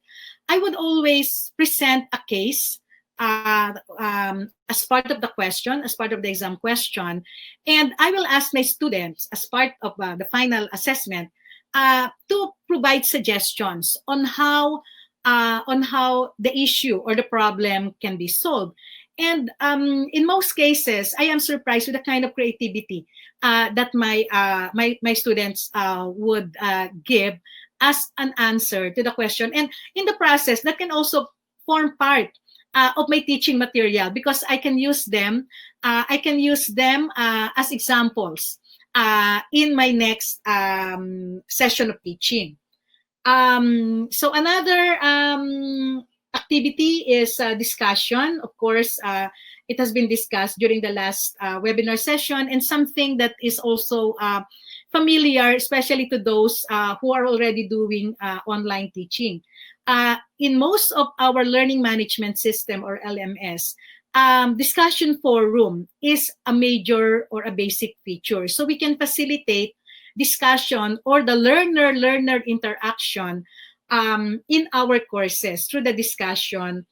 I would always present a case as part of the question, as part of the exam question, and I will ask my students as part of the final assessment to provide suggestions on how the issue or the problem can be solved. And in most cases, I am surprised with the kind of creativity that my students would give as an answer to the question. And in the process, that can also form part of my teaching material, because I can use them. As examples in my next session of teaching. So another activity is discussion. Of course, it has been discussed during the last webinar session, and something that is also familiar, especially to those who are already doing online teaching. In most of our learning management system or LMS, discussion forum is a major or a basic feature. So we can facilitate discussion or the learner-learner interaction in our courses through the discussion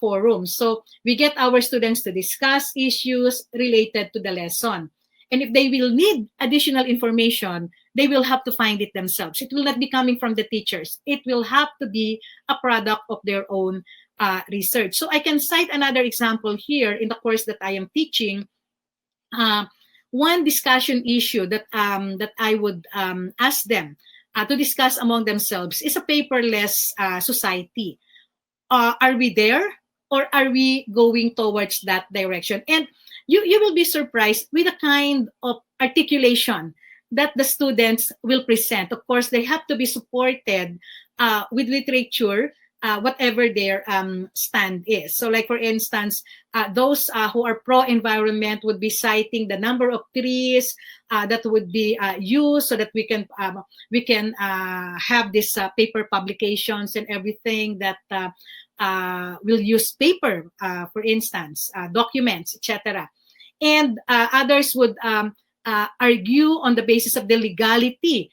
forum. So we get our students to discuss issues related to the lesson. And if they will need additional information, they will have to find it themselves. It will not be coming from the teachers. It will have to be a product of their own research. So I can cite another example here in the course that I am teaching. One discussion issue that I would ask them to discuss among themselves is a paperless society. Are we there, or are we going towards that direction? And you will be surprised with the kind of articulation that the students will present. Of course, they have to be supported with literature, whatever their stand is. So, like for instance, those who are pro-environment would be citing the number of trees that would be used so that we can have this paper publications and everything that will use paper, for instance, documents, etc. And others would argue on the basis of the legality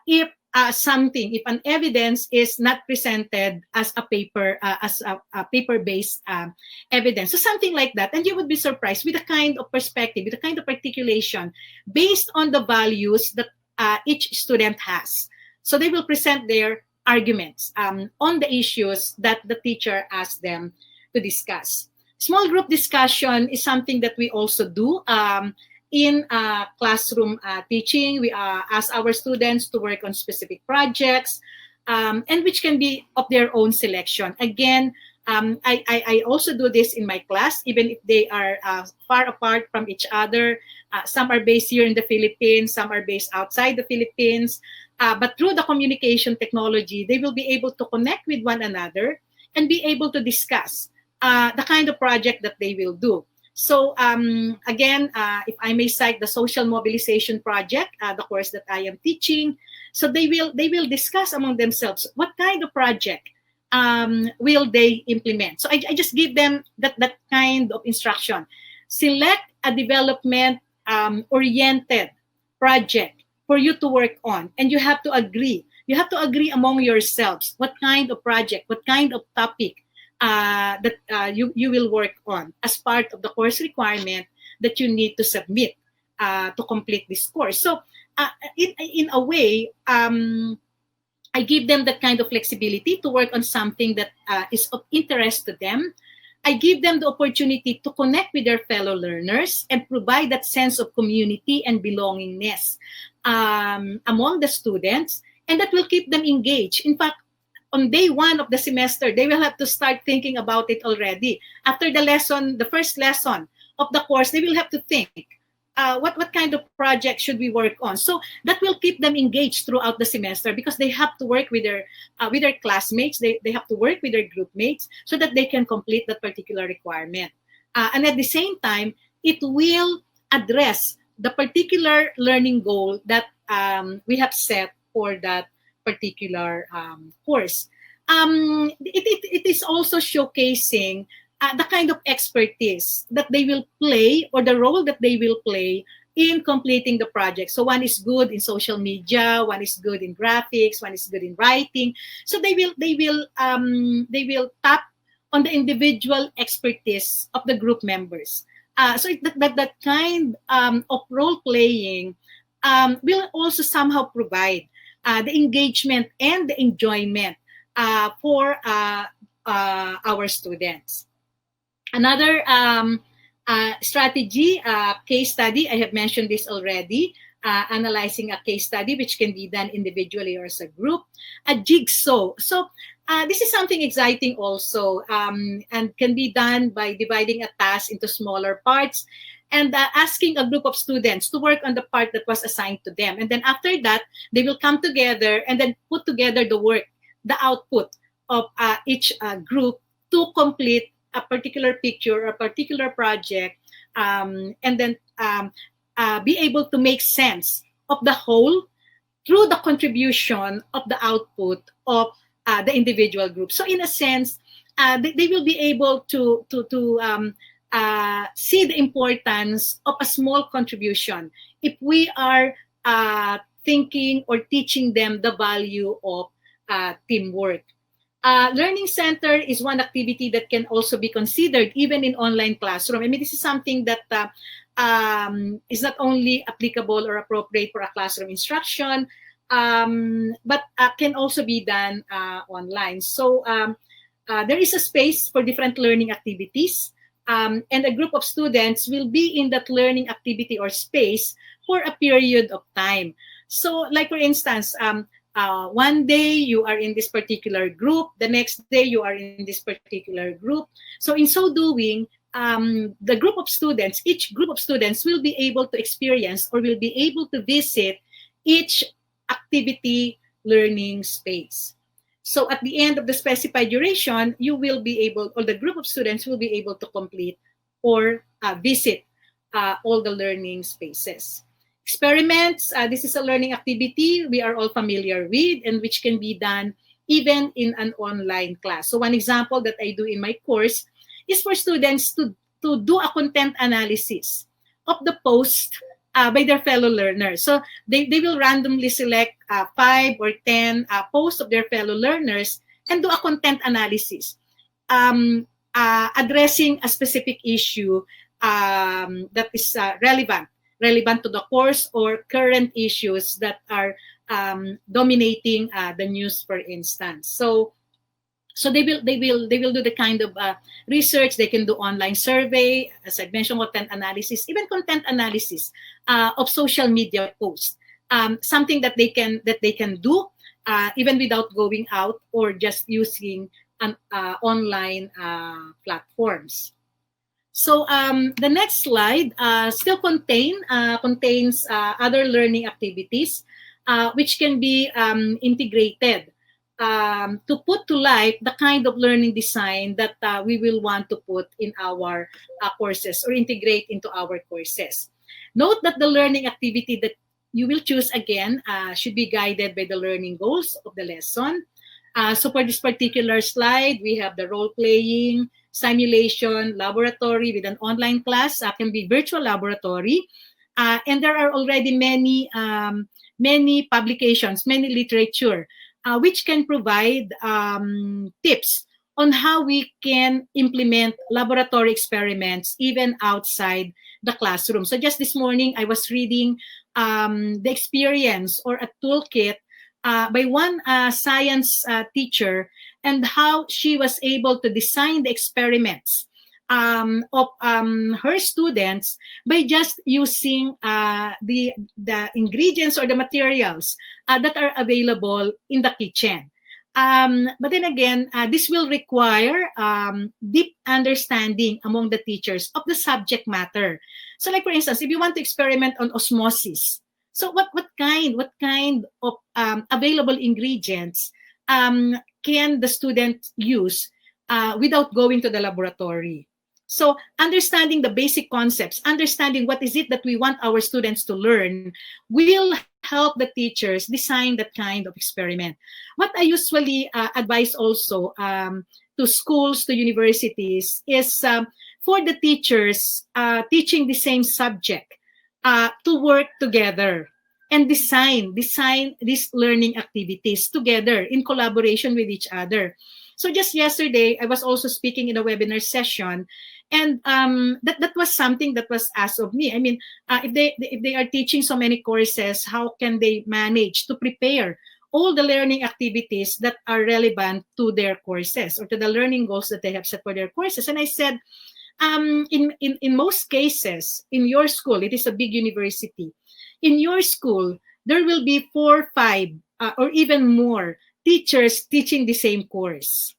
if something, if an evidence is not presented as a paper, as a paper-based evidence, so something like that, and you would be surprised with the kind of perspective, with the kind of articulation based on the values that each student has. So they will present their arguments on the issues that the teacher asked them to discuss. Small group discussion is something that we also do. In classroom teaching, we ask our students to work on specific projects, and which can be of their own selection. Again, I also do this in my class, even if they are far apart from each other. Some are based here in the Philippines, some are based outside the Philippines. But through the communication technology, they will be able to connect with one another and be able to discuss the kind of project that they will do. So again, if I may cite the social mobilization project, the course that I am teaching, so they will discuss among themselves what kind of project will they implement. So I just give them that kind of instruction. Select a development oriented project for you to work on, and you have to agree. You have to agree among yourselves what kind of project, what kind of topic that you will work on as part of the course requirement that you need to submit to complete this course. So in a way, I give them that kind of flexibility to work on something that is of interest to them. I give them the opportunity to connect with their fellow learners and provide that sense of community and belongingness among the students, and that will keep them engaged. In fact, on day one of the semester, they will have to start thinking about it already. After the lesson, the first lesson of the course, they will have to think, what kind of project should we work on? So that will keep them engaged throughout the semester, because they have to work with their classmates, they have to work with their group mates so that they can complete that particular requirement. And at the same time, it will address the particular learning goal that we have set for that particular course. It is also showcasing the kind of expertise that they will play, or the role that they will play in completing the project. So one is good in social media, one is good in graphics, one is good in writing. So they will tap on the individual expertise of the group members. So that kind of role playing will also somehow provide the engagement and the enjoyment for our students. Another strategy, case study, I have mentioned this already, analyzing a case study, which can be done individually or as a group. A jigsaw. So this is something exciting also, and can be done by dividing a task into smaller parts and asking a group of students to work on the part that was assigned to them. And then after that, they will come together and then put together the work, the output of each group to complete a particular picture or a particular project, and then be able to make sense of the whole through the contribution of the output of the individual group. So in a sense, they will be able to see the importance of a small contribution if we are thinking or teaching them the value of teamwork. Learning center is one activity that can also be considered even in online classroom. I mean, this is something that is not only applicable or appropriate for a classroom instruction, but can also be done online. So there is a space for different learning activities, and a group of students will be in that learning activity or space for a period of time. So like for instance, one day you are in this particular group, the next day you are in this particular group. So in so doing, the group of students, each group of students will be able to experience or will be able to visit each activity learning space. So at the end of the specified duration, you will be able, or the group of students will be able to complete or visit all the learning spaces. Experiments, this is a learning activity we are all familiar with and which can be done even in an online class. So one example that I do in my course is for students to do a content analysis of the post by their fellow learners. So they will randomly select 5 or 10 posts of their fellow learners and do a content analysis, addressing a specific issue that is relevant to the course or current issues that are dominating the news, for instance. So they will do the kind of research. They can do online survey, as I mentioned, content analysis, even content analysis of social media posts. Something that they can do even without going out or just using online platforms. So the next slide still contains other learning activities which can be integrated to put to life the kind of learning design that we will want to put in our courses or integrate into our courses. Note that the learning activity that you will choose again should be guided by the learning goals of the lesson. So for this particular slide, we have the role-playing, simulation, laboratory with an online class, can be virtual laboratory. And there are already many publications, many literature, which can provide tips on how we can implement laboratory experiments even outside the classroom. So just this morning, I was reading the experience or a toolkit by one science teacher and how she was able to design the experiments of her students by just using the ingredients or the materials that are available in the kitchen. But then again, this will require deep understanding among the teachers of the subject matter. So like for instance, if you want to experiment on osmosis, so what kind of available ingredients can the student use without going to the laboratory? So understanding the basic concepts, understanding what is it that we want our students to learn will help the teachers design that kind of experiment. What I usually advise also to schools, to universities is for the teachers teaching the same subject to work together and design these learning activities together in collaboration with each other. So just yesterday, I was also speaking in a webinar session, and that was something that was asked of me. I mean, if they are teaching so many courses, how can they manage to prepare all the learning activities that are relevant to their courses or to the learning goals that they have set for their courses? And I said, in most cases, in your school, it is a big university. In your school, there will be 4, 5, or even more teachers teaching the same course.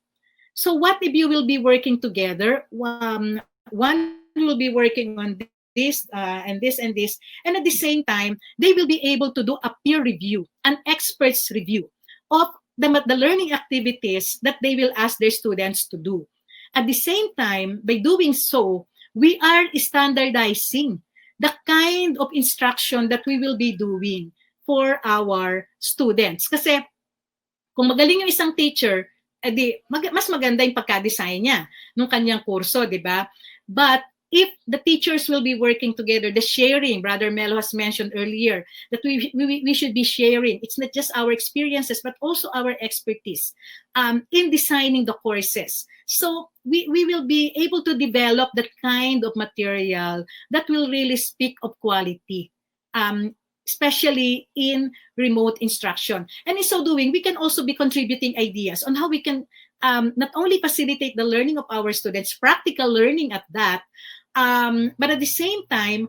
So what if you will be working together? One will be working on this and this and this, and at the same time, they will be able to do a peer review, an expert's review of the learning activities that they will ask their students to do. At the same time, by doing so, we are standardizing the kind of instruction that we will be doing for our students. Kasi kung magaling yung isang teacher, mas maganda yung pagka-design niya nung kanyang kurso, di ba? But if the teachers will be working together, the sharing, Brother Melo has mentioned earlier, that we should be sharing. It's not just our experiences, but also our expertise in designing the courses. So we will be able to develop that kind of material that will really speak of quality, especially in remote instruction. And in so doing, we can also be contributing ideas on how we can not only facilitate the learning of our students, practical learning at that, but at the same time,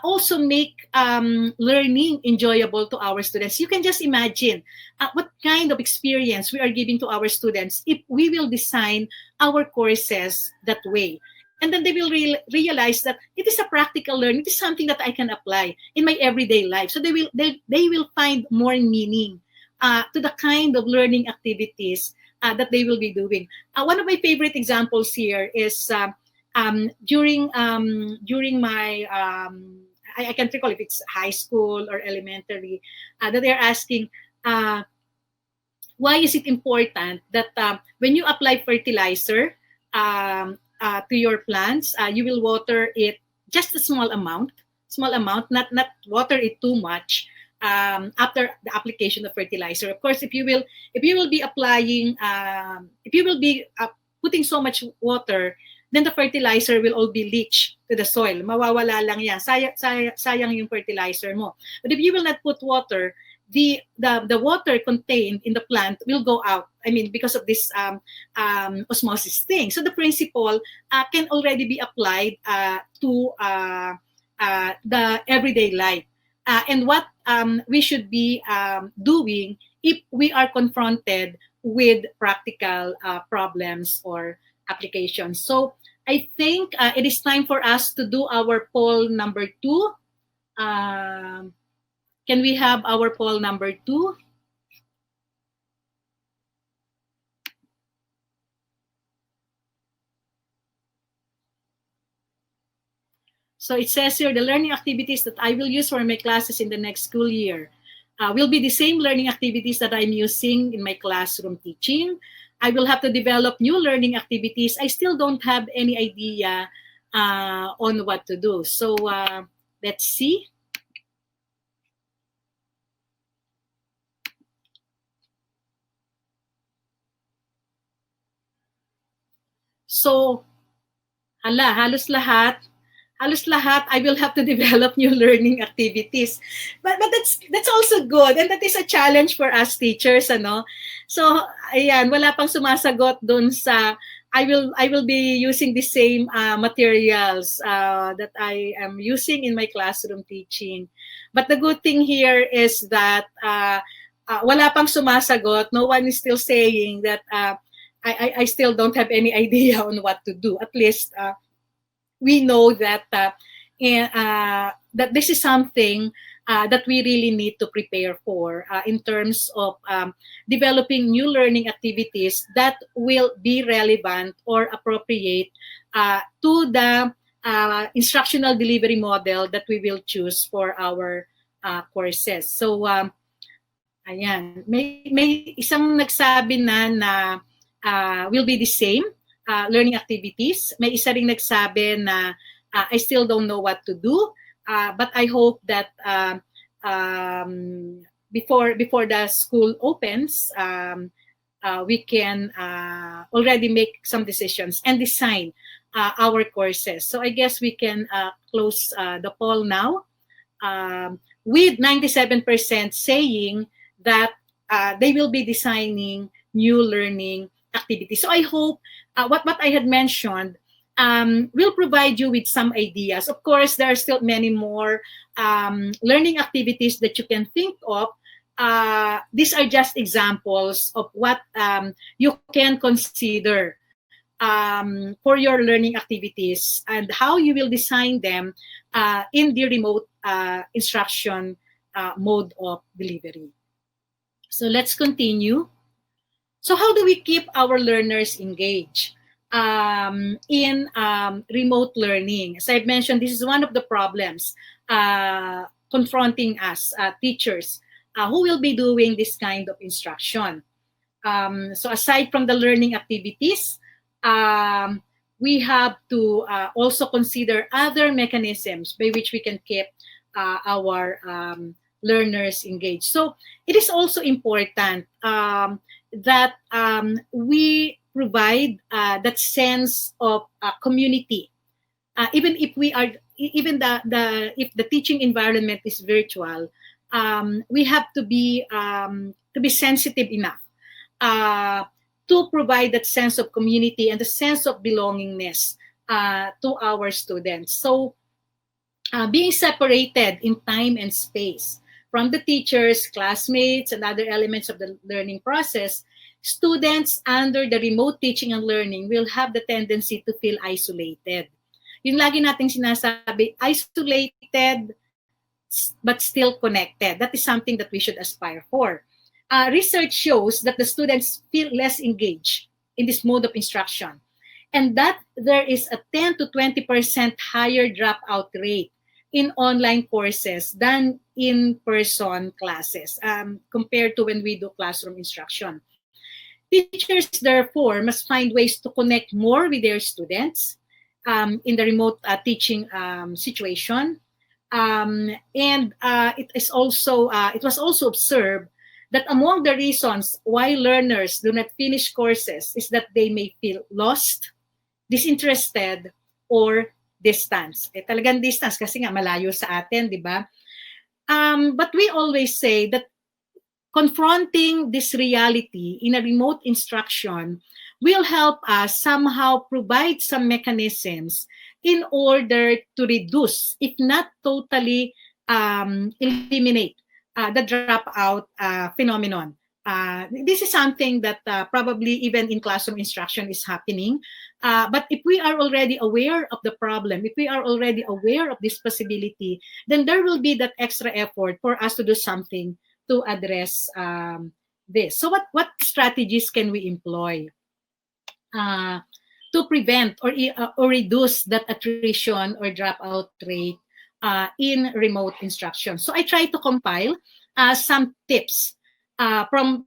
also make learning enjoyable to our students. You can just imagine what kind of experience we are giving to our students if we will design our courses that way. And then they will realize that it is a practical learning. It is something that I can apply in my everyday life. So they will find more meaning to the kind of learning activities that they will be doing. One of my favorite examples here is during my I can't recall if it's high school or elementary, that they're asking, why is it important that when you apply fertilizer to your plants, you will water it just a small amount, not water it too much after the application of fertilizer. Of course, if you will be applying, if you will be putting so much water, then the fertilizer will all be leached to the soil. Mawawala lang yan. Sayang yung fertilizer mo. But if you will not put water, the water contained in the plant will go out. I mean, because of this osmosis thing. So the principle can already be applied to the everyday life. And what we should be doing if we are confronted with practical problems or applications. So I think it is time for us to do our poll number 2. Can we have our poll number 2? So it says here, the learning activities that I will use for my classes in the next school year will be the same learning activities that I'm using in my classroom teaching. I will have to develop new learning activities. I still don't have any idea on what to do. So let's see. So, halos lahat, I will have to develop new learning activities. But that's also good, and that is a challenge for us teachers, ano. So, ayan, wala pang sumasagot dun sa I will be using the same materials that I am using in my classroom teaching. But the good thing here is that wala pang sumasagot. No one is still saying that I still don't have any idea on what to do. At least we know that that this is something that we really need to prepare for in terms of developing new learning activities that will be relevant or appropriate to the instructional delivery model that we will choose for our courses. So, ayan, may isang nagsabi na will be the same learning activities. May isa ring nagsabi na I still don't know what to do, but I hope that before the school opens, we can already make some decisions and design our courses. So I guess we can close the poll now with 97% saying that they will be designing new learning activities. So I hope what I had mentioned will provide you with some ideas. Of course, there are still many more learning activities that you can think of. These are just examples of what you can consider for your learning activities and how you will design them in the remote instruction mode of delivery. So let's continue. So how do we keep our learners engaged in remote learning? As I've mentioned, this is one of the problems confronting us teachers who will be doing this kind of instruction. So aside from the learning activities, we have to also consider other mechanisms by which we can keep our learners engaged. So it is also important that we provide that sense of community, even if we are, even if the teaching environment is virtual, we have to be sensitive enough to provide that sense of community and the sense of belongingness to our students. So being separated in time and space from the teachers, classmates, and other elements of the learning process students under the remote teaching and learning will have the tendency to feel isolated. Yung lagi nating sinasabi, isolated but still connected. That is something that we should aspire for. Research shows that the students feel less engaged in this mode of instruction, and that there is a 10 to 20% higher dropout rate in online courses than in-person classes compared to when we do classroom instruction. Teachers, therefore, must find ways to connect more with their students in the remote teaching situation. It was also observed that among the reasons why learners do not finish courses is that they may feel lost, disinterested, or distance. Talagang distance kasi nga malayo sa atin, di ba? But we always say that confronting this reality in a remote instruction will help us somehow provide some mechanisms in order to reduce, if not totally eliminate, the dropout phenomenon. This is something that probably even in classroom instruction is happening. But if we are already aware of the problem, if we are already aware of this possibility, then there will be that extra effort for us to do something to address this. So what strategies can we employ to prevent or reduce that attrition or dropout rate in remote instruction? So I try to compile some tips from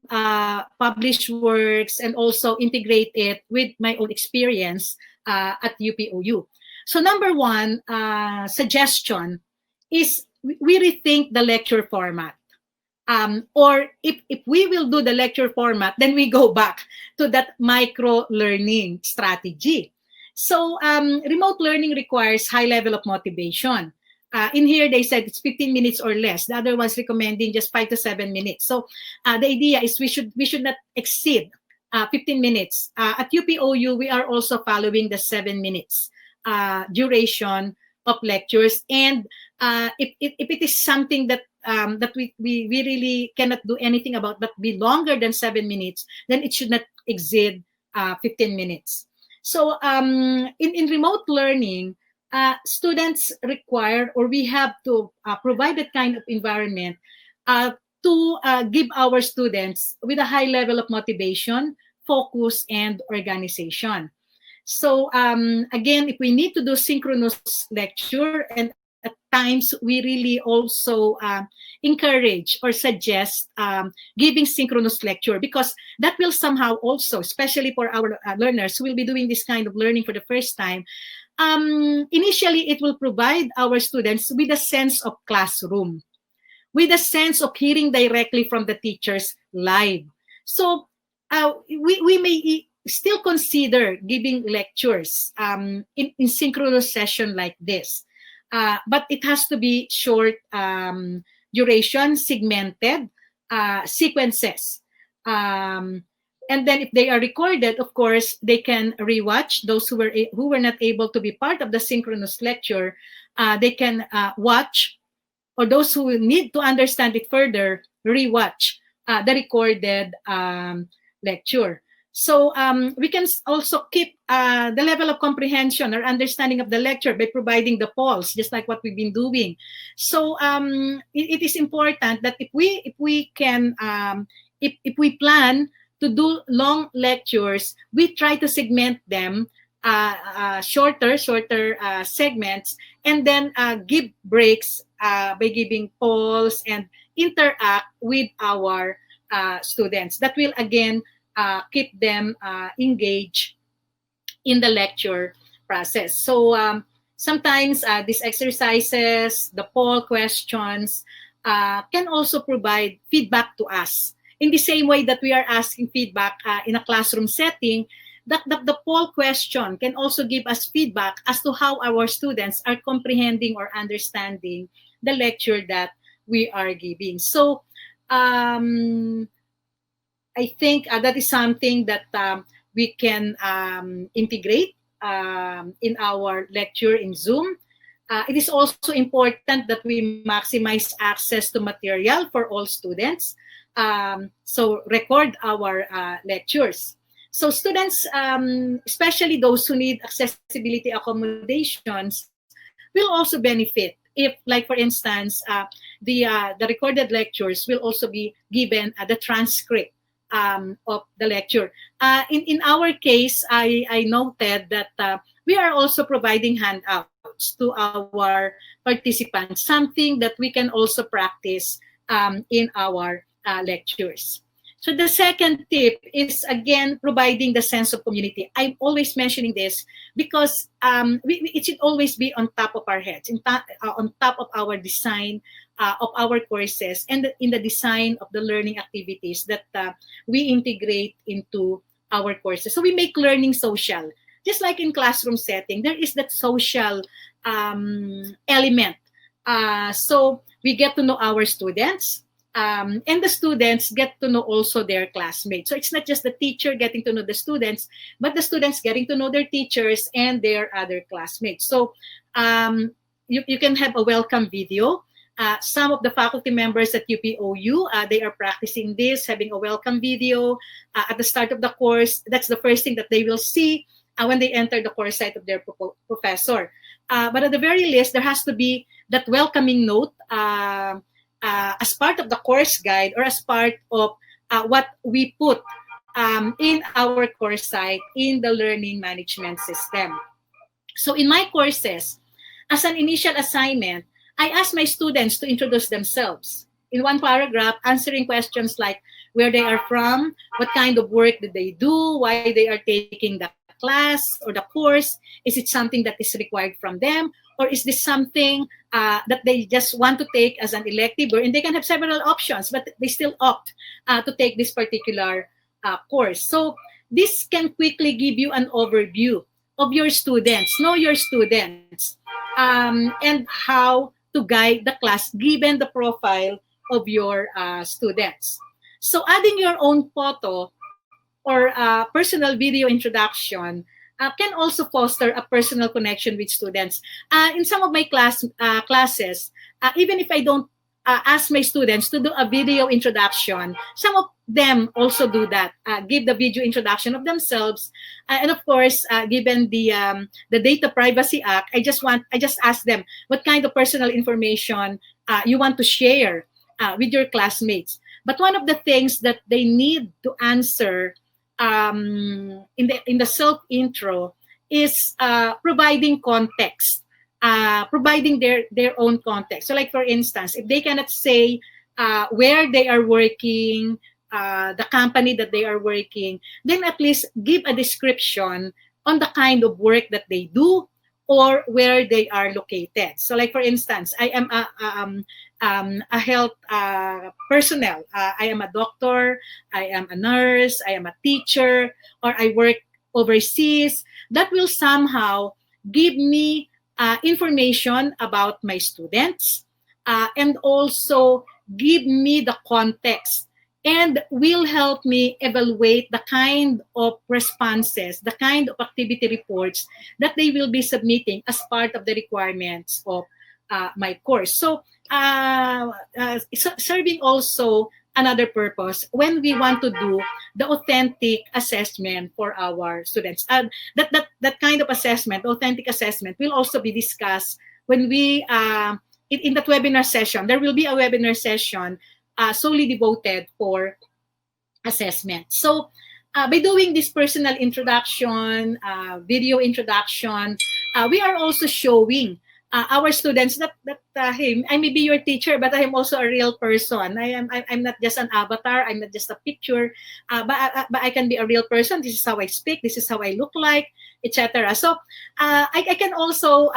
published works and also integrate it with my own experience at UPOU. So number one suggestion is we rethink the lecture format. Or if we will do the lecture format, then we go back to that micro-learning strategy. So remote learning requires high level of motivation. In here, they said it's 15 minutes or less. The other one's recommending just 5 to 7 minutes. So the idea is we should not exceed 15 minutes. At UPOU, we are also following the 7 minutes duration of lectures. And if it is something that we really cannot do anything about, but be longer than 7 minutes, then it should not exceed 15 minutes. So in remote learning, students require, or we have to provide that kind of environment to give our students with a high level of motivation, focus, and organization. So again, if we need to do synchronous lecture, and at times we really also encourage or suggest giving synchronous lecture, because that will somehow also, especially for our learners who will be doing this kind of learning for the first time, initially it will provide our students with a sense of classroom, with a sense of hearing directly from the teachers live. So we may still consider giving lectures in synchronous session like this. But it has to be short duration, segmented sequences. And then if they are recorded, of course, they can rewatch. Those who were not able to be part of the synchronous lecture, they can watch, or those who need to understand it further, rewatch the recorded lecture. So we can also keep the level of comprehension or understanding of the lecture by providing the polls, just like what we've been doing. So it is important that if we can, if we plan to do long lectures, we try to segment them shorter segments, and then give breaks by giving polls and interact with our students. That will again keep them engaged in the lecture process. So sometimes these exercises, the poll questions, can also provide feedback to us. In the same way that we are asking feedback in a classroom setting, that the poll question can also give us feedback as to how our students are comprehending or understanding the lecture that we are giving. So I think that is something that we can integrate in our lecture in Zoom. It is also important that we maximize access to material for all students. so record our lectures. So students, especially those who need accessibility accommodations, will also benefit if, like for instance, the recorded lectures will also be given the transcript of the lecture. In our case, I noted that we are also providing handouts to our participants, something that we can also practice in our lectures. So the second tip is again providing the sense of community. I'm always mentioning this because it should always be on top of our heads, on top of our design of our courses, and in the design of the learning activities that we integrate into our courses. So we make learning social. Just like in classroom setting, there is that social element. So we get to know our students, and the students get to know also their classmates. So it's not just the teacher getting to know the students, but the students getting to know their teachers and their other classmates. So you can have a welcome video. Some of the faculty members at UPOU, they are practicing this, having a welcome video at the start of the course. That's the first thing that they will see when they enter the course site of their professor. But at the very least, there has to be that welcoming note as part of the course guide or as part of what we put in our course site in the learning management system. So in my courses, as an initial assignment, I ask my students to introduce themselves in one paragraph, answering questions like where they are from, what kind of work did they do, why they are taking the class or the course, is it something that is required from them, or is this something that they just want to take as an elective, and they can have several options, but they still opt to take this particular course. So this can quickly give you an overview of your students, know your students, and how to guide the class given the profile of your students. So adding your own photo or personal video introduction can also foster a personal connection with students. In some of my classes, even if I don't ask my students to do a video introduction, some of them also do that, give the video introduction of themselves. And of course, given the Data Privacy Act, I just ask them what kind of personal information you want to share with your classmates. But one of the things that they need to answer in the self intro is providing context, providing their own context. So, like for instance, if they cannot say where they are working, the company that they are working, then at least give a description on the kind of work that they do or where they are located. So, like for instance, I am a health personnel. I am a doctor, I am a nurse, I am a teacher, or I work overseas. That will somehow give me information about my students and also give me the context and will help me evaluate the kind of responses, the kind of activity reports that they will be submitting as part of the requirements of my course. So serving also another purpose when we want to do the authentic assessment for our students. That kind of assessment, authentic assessment, will also be discussed when we, in that webinar session. There will be a webinar session solely devoted for assessment. So by doing this personal introduction, video introduction, we are also showing our students that hey, I may be your teacher, but I am also a real person. I'm not just an avatar. I'm not just a picture, but I can be a real person. This is how I speak. This is how I look like, etc. So I can also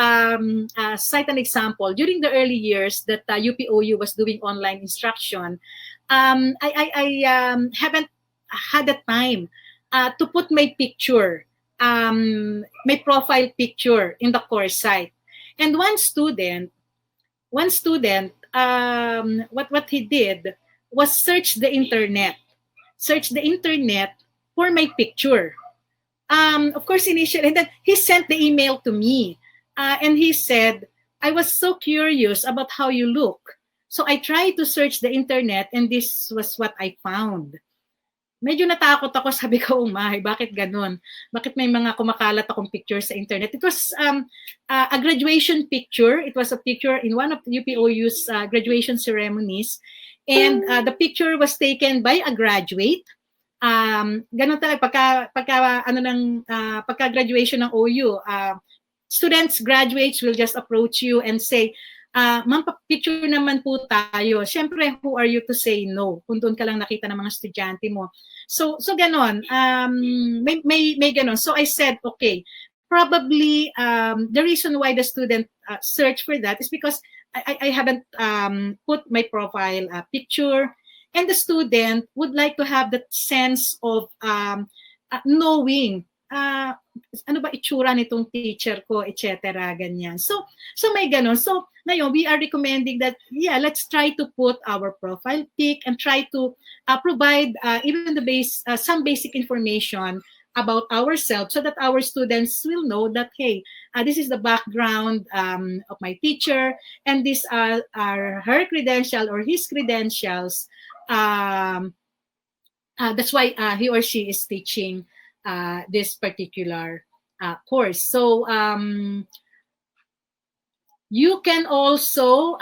cite an example. During the early years that UPOU was doing online instruction, I haven't had the time to put my picture, my profile picture in the course site. And one student, what he did was search the internet for my picture. Of course, initially, and then he sent the email to me, and he said, "I was so curious about how you look, So I tried to search the internet and this was what I found. Medyo natakot ako, sabi ko, bakit ganun? Bakit may mga kumakalat akong picture sa internet? It was a graduation picture. It was a picture in one of the UPOU's graduation ceremonies. And the picture was taken by a graduate. Ganun talaga, pagka graduation ng OU, students, graduates will just approach you and say, ma'am, picture naman po tayo. Siyempre, who are you to say no? Kung doon ka lang nakita ng mga estudyante mo. So ganon. May ganon. So I said, okay, probably the reason why the student searched for that is because I haven't put my profile picture, and the student would like to have that sense of knowing ano ba itsura nitong teacher ko, etc. ganyan. So may ganon. So ngayon, we are recommending that, yeah, let's try to put our profile pic and try to provide even some basic information about ourselves so that our students will know that, hey, this is the background of my teacher, and these are her credential or his credentials. That's why he or she is teaching this particular course. So you can also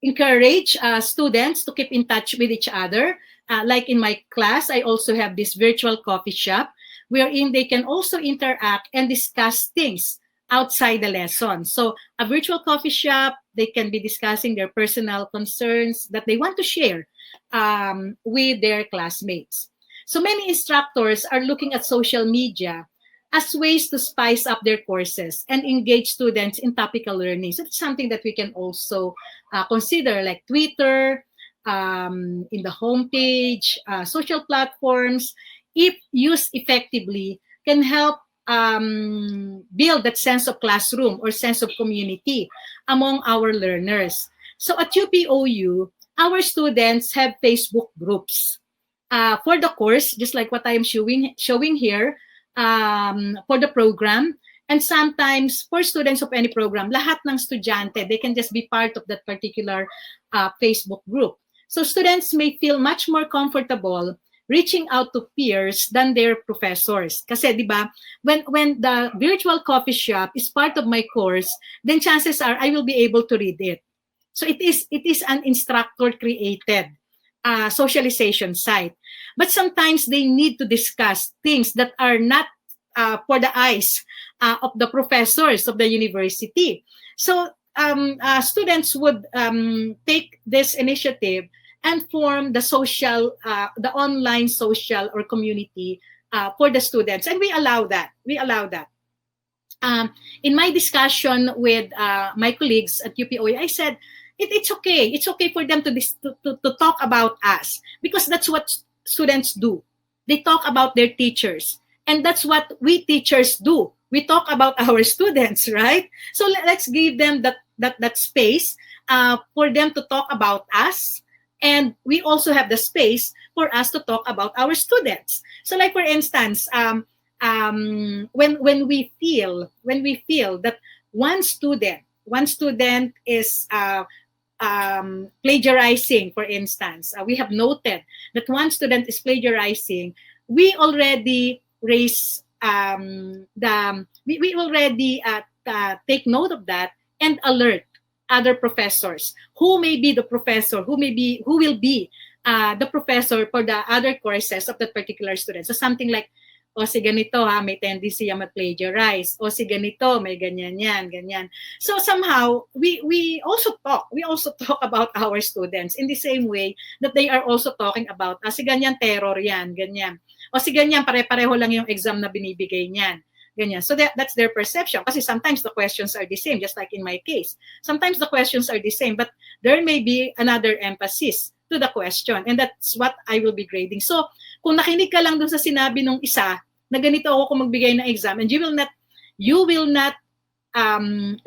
encourage students to keep in touch with each other. Like in my class, I also have this virtual coffee shop wherein they can also interact and discuss things outside the lesson. So a virtual coffee shop, they can be discussing their personal concerns that they want to share with their classmates. So many instructors are looking at social media as ways to spice up their courses and engage students in topical learning. So it's something that we can also consider, like Twitter, in the homepage, social platforms, if used effectively, can help build that sense of classroom or sense of community among our learners. So at UPOU, our students have Facebook groups for the course, just like what I am showing here, for the program. And sometimes for students of any program, lahat ng estudyante, they can just be part of that particular Facebook group. So students may feel much more comfortable reaching out to peers than their professors. Kasi, di ba, when the virtual coffee shop is part of my course, then chances are I will be able to read it. So it is an instructor-created socialization site. But sometimes they need to discuss things that are not for the eyes of the professors of the university. So students would take this initiative and form the the online social or community for the students. And we allow that. In my discussion with my colleagues at UPOU, I said, it's okay. It's okay for them to talk about us, because that's what students do. They talk about their teachers. And that's what we teachers do. We talk about our students, right? So let's give them that space for them to talk about us. And we also have the space for us to talk about our students. So like, for instance, when we feel that one student is plagiarizing, for instance, we have noted that one student is plagiarizing, we already raise we already take note of that and alert other professors who may be the professor, who will be the professor for the other courses of that particular student. So something like, o si ganito may tendency yan mag-plagiarize, o si ganito may ganyan. So somehow we also talk about our students in the same way that they are also talking about si ganyan terror yan, ganyan. O si ganyan pare-pareho lang yung exam na binibigay niyan. Ganyan. So that's their perception. Kasi sometimes the questions are the same, just like in my case. Sometimes the questions are the same, but there may be another emphasis to the question. And that's what I will be grading. So, kung nakinig ka lang dun sa sinabi nung isa, na ganito ako kung magbigay ng exam, and you will not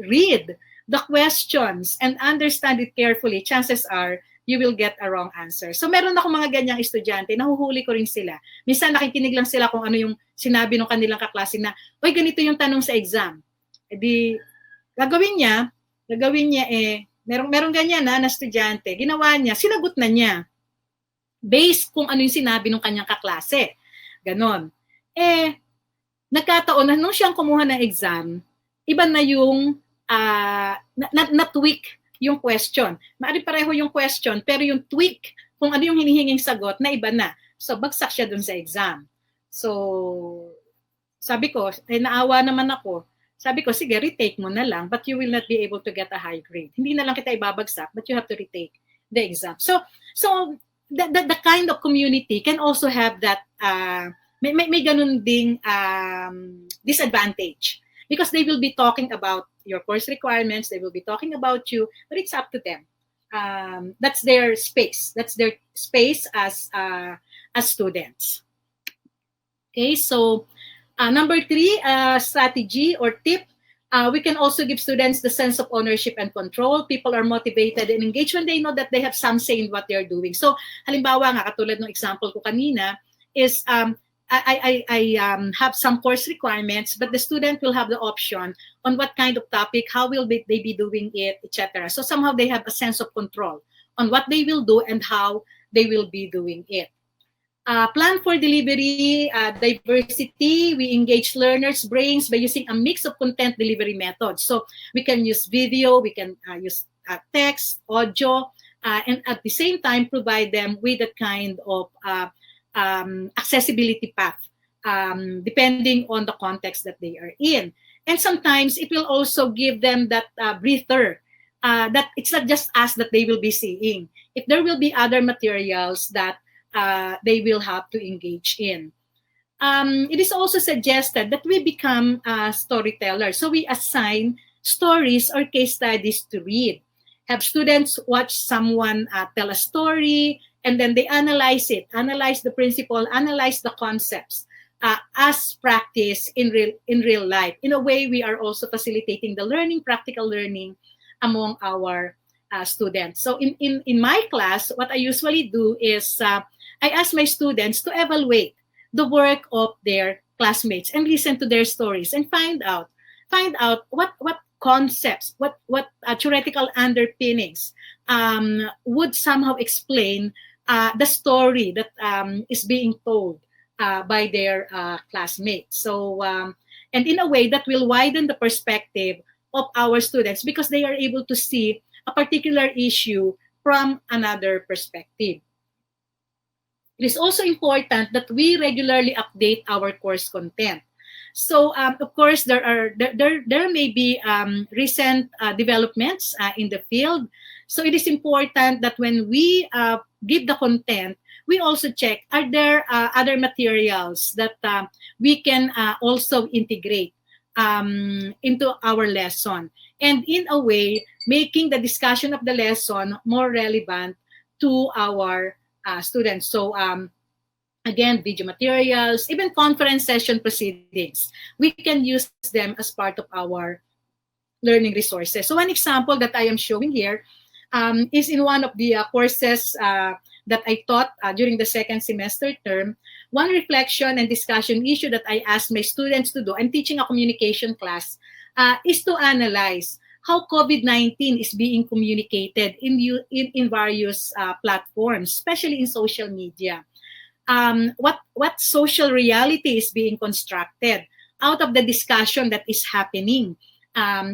read the questions and understand it carefully, chances are, you will get a wrong answer. So meron ako mga ganyang estudyante, nahuhuli ko rin sila. Minsan nakikinig lang sila kung ano yung sinabi ng kanilang kaklase na, ganito yung tanong sa exam. E di, gagawin niya Merong ganyan na estudyante. Ginawa niya, sinagot na niya. Based kung ano yung sinabi ng kanyang kaklase. Ganon. Nagkataon na nung siyang kumuha ng exam, iba na yung na-tweak yung question. Maari pareho yung question, pero yung tweak, kung ano yung hinihinging sagot, na iba na. So, bagsak siya dun sa exam. So, sabi ko, naawa naman ako. Sabi ko, sige, retake mo na lang, but you will not be able to get a high grade. Hindi na lang kita ibabagsak, but you have to retake the exam. So the kind of community can also have that, may ganun ding disadvantage. Because they will be talking about your course requirements, they will be talking about you, but it's up to them. That's their space. That's their space as students. Okay, so number 3, strategy or tip, we can also give students the sense of ownership and control. People are motivated and engaged when they know that they have some say in what they're doing. So, halimbawa nga, katulad ng example ko kanina, is I have some course requirements, but the student will have the option on what kind of topic, how will they be doing it, etc. So somehow they have a sense of control on what they will do and how they will be doing it. Plan for delivery, diversity. We engage learners' brains by using a mix of content delivery methods. So we can use video, we can use text, audio, and at the same time provide them with that kind of accessibility path, depending on the context that they are in. And sometimes it will also give them that breather, that it's not just us that they will be seeing. If there will be other materials that they will have to engage in. It is also suggested that we become storytellers. So we assign stories or case studies to read. Have students watch someone tell a story, and then they analyze it, analyze the principle, analyze the concepts as practice in real life. In a way, we are also facilitating the learning, practical learning among our students. So in my class, what I usually do is I ask my students to evaluate the work of their classmates and listen to their stories and find out what concepts, what theoretical underpinnings would somehow explain the story that is being told by their classmates. So, and in a way that will widen the perspective of our students because they are able to see a particular issue from another perspective. It is also important that we regularly update our course content. So, of course, there may be recent developments in the field. So it is important that when we give the content, we also check, are there other materials that we can also integrate into our lesson, and in a way, making the discussion of the lesson more relevant to our students. So, again, video materials, even conference session proceedings, we can use them as part of our learning resources. So one example that I am showing here is in one of the courses that I taught during the second semester term. One reflection and discussion issue that I asked my students to do, I'm teaching a communication class, is to analyze how COVID-19 is being communicated in various platforms, especially in social media. What social reality is being constructed out of the discussion that is happening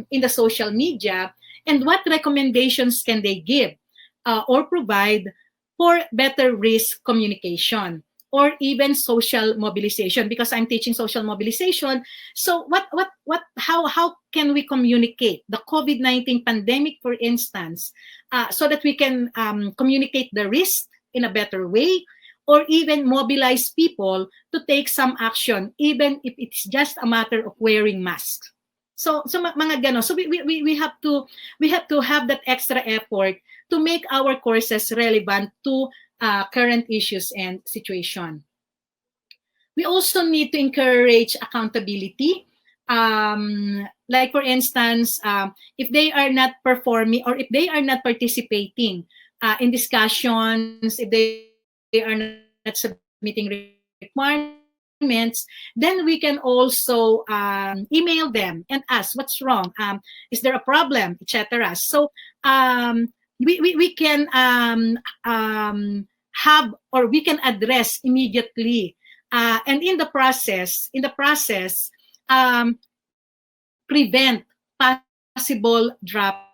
in the social media, and what recommendations can they give or provide for better risk communication or even social mobilization, because I'm teaching social mobilization. So how can we communicate the COVID-19 pandemic, for instance, so that we can communicate the risk in a better way, or even mobilize people to take some action, even if it's just a matter of wearing masks. So mga ganon. So we have to have that extra effort to make our courses relevant to current issues and situation. We also need to encourage accountability. Like for instance, if they are not performing or if they are not participating in discussions, if they are not submitting requirements, assignments, then we can also email them and ask what's wrong. Is there a problem, etc. So we can have, or we can address immediately, and prevent possible dropping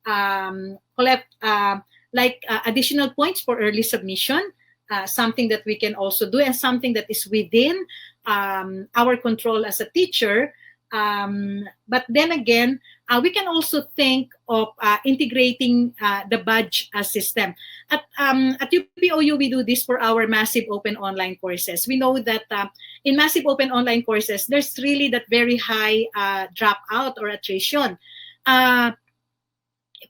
collect additional points for early submission, something that we can also do, and something that is within our control as a teacher. But then again, we can also think of integrating the badge system. At UPOU, we do this for our massive open online courses. We know that in massive open online courses, there's really that very high dropout or attrition.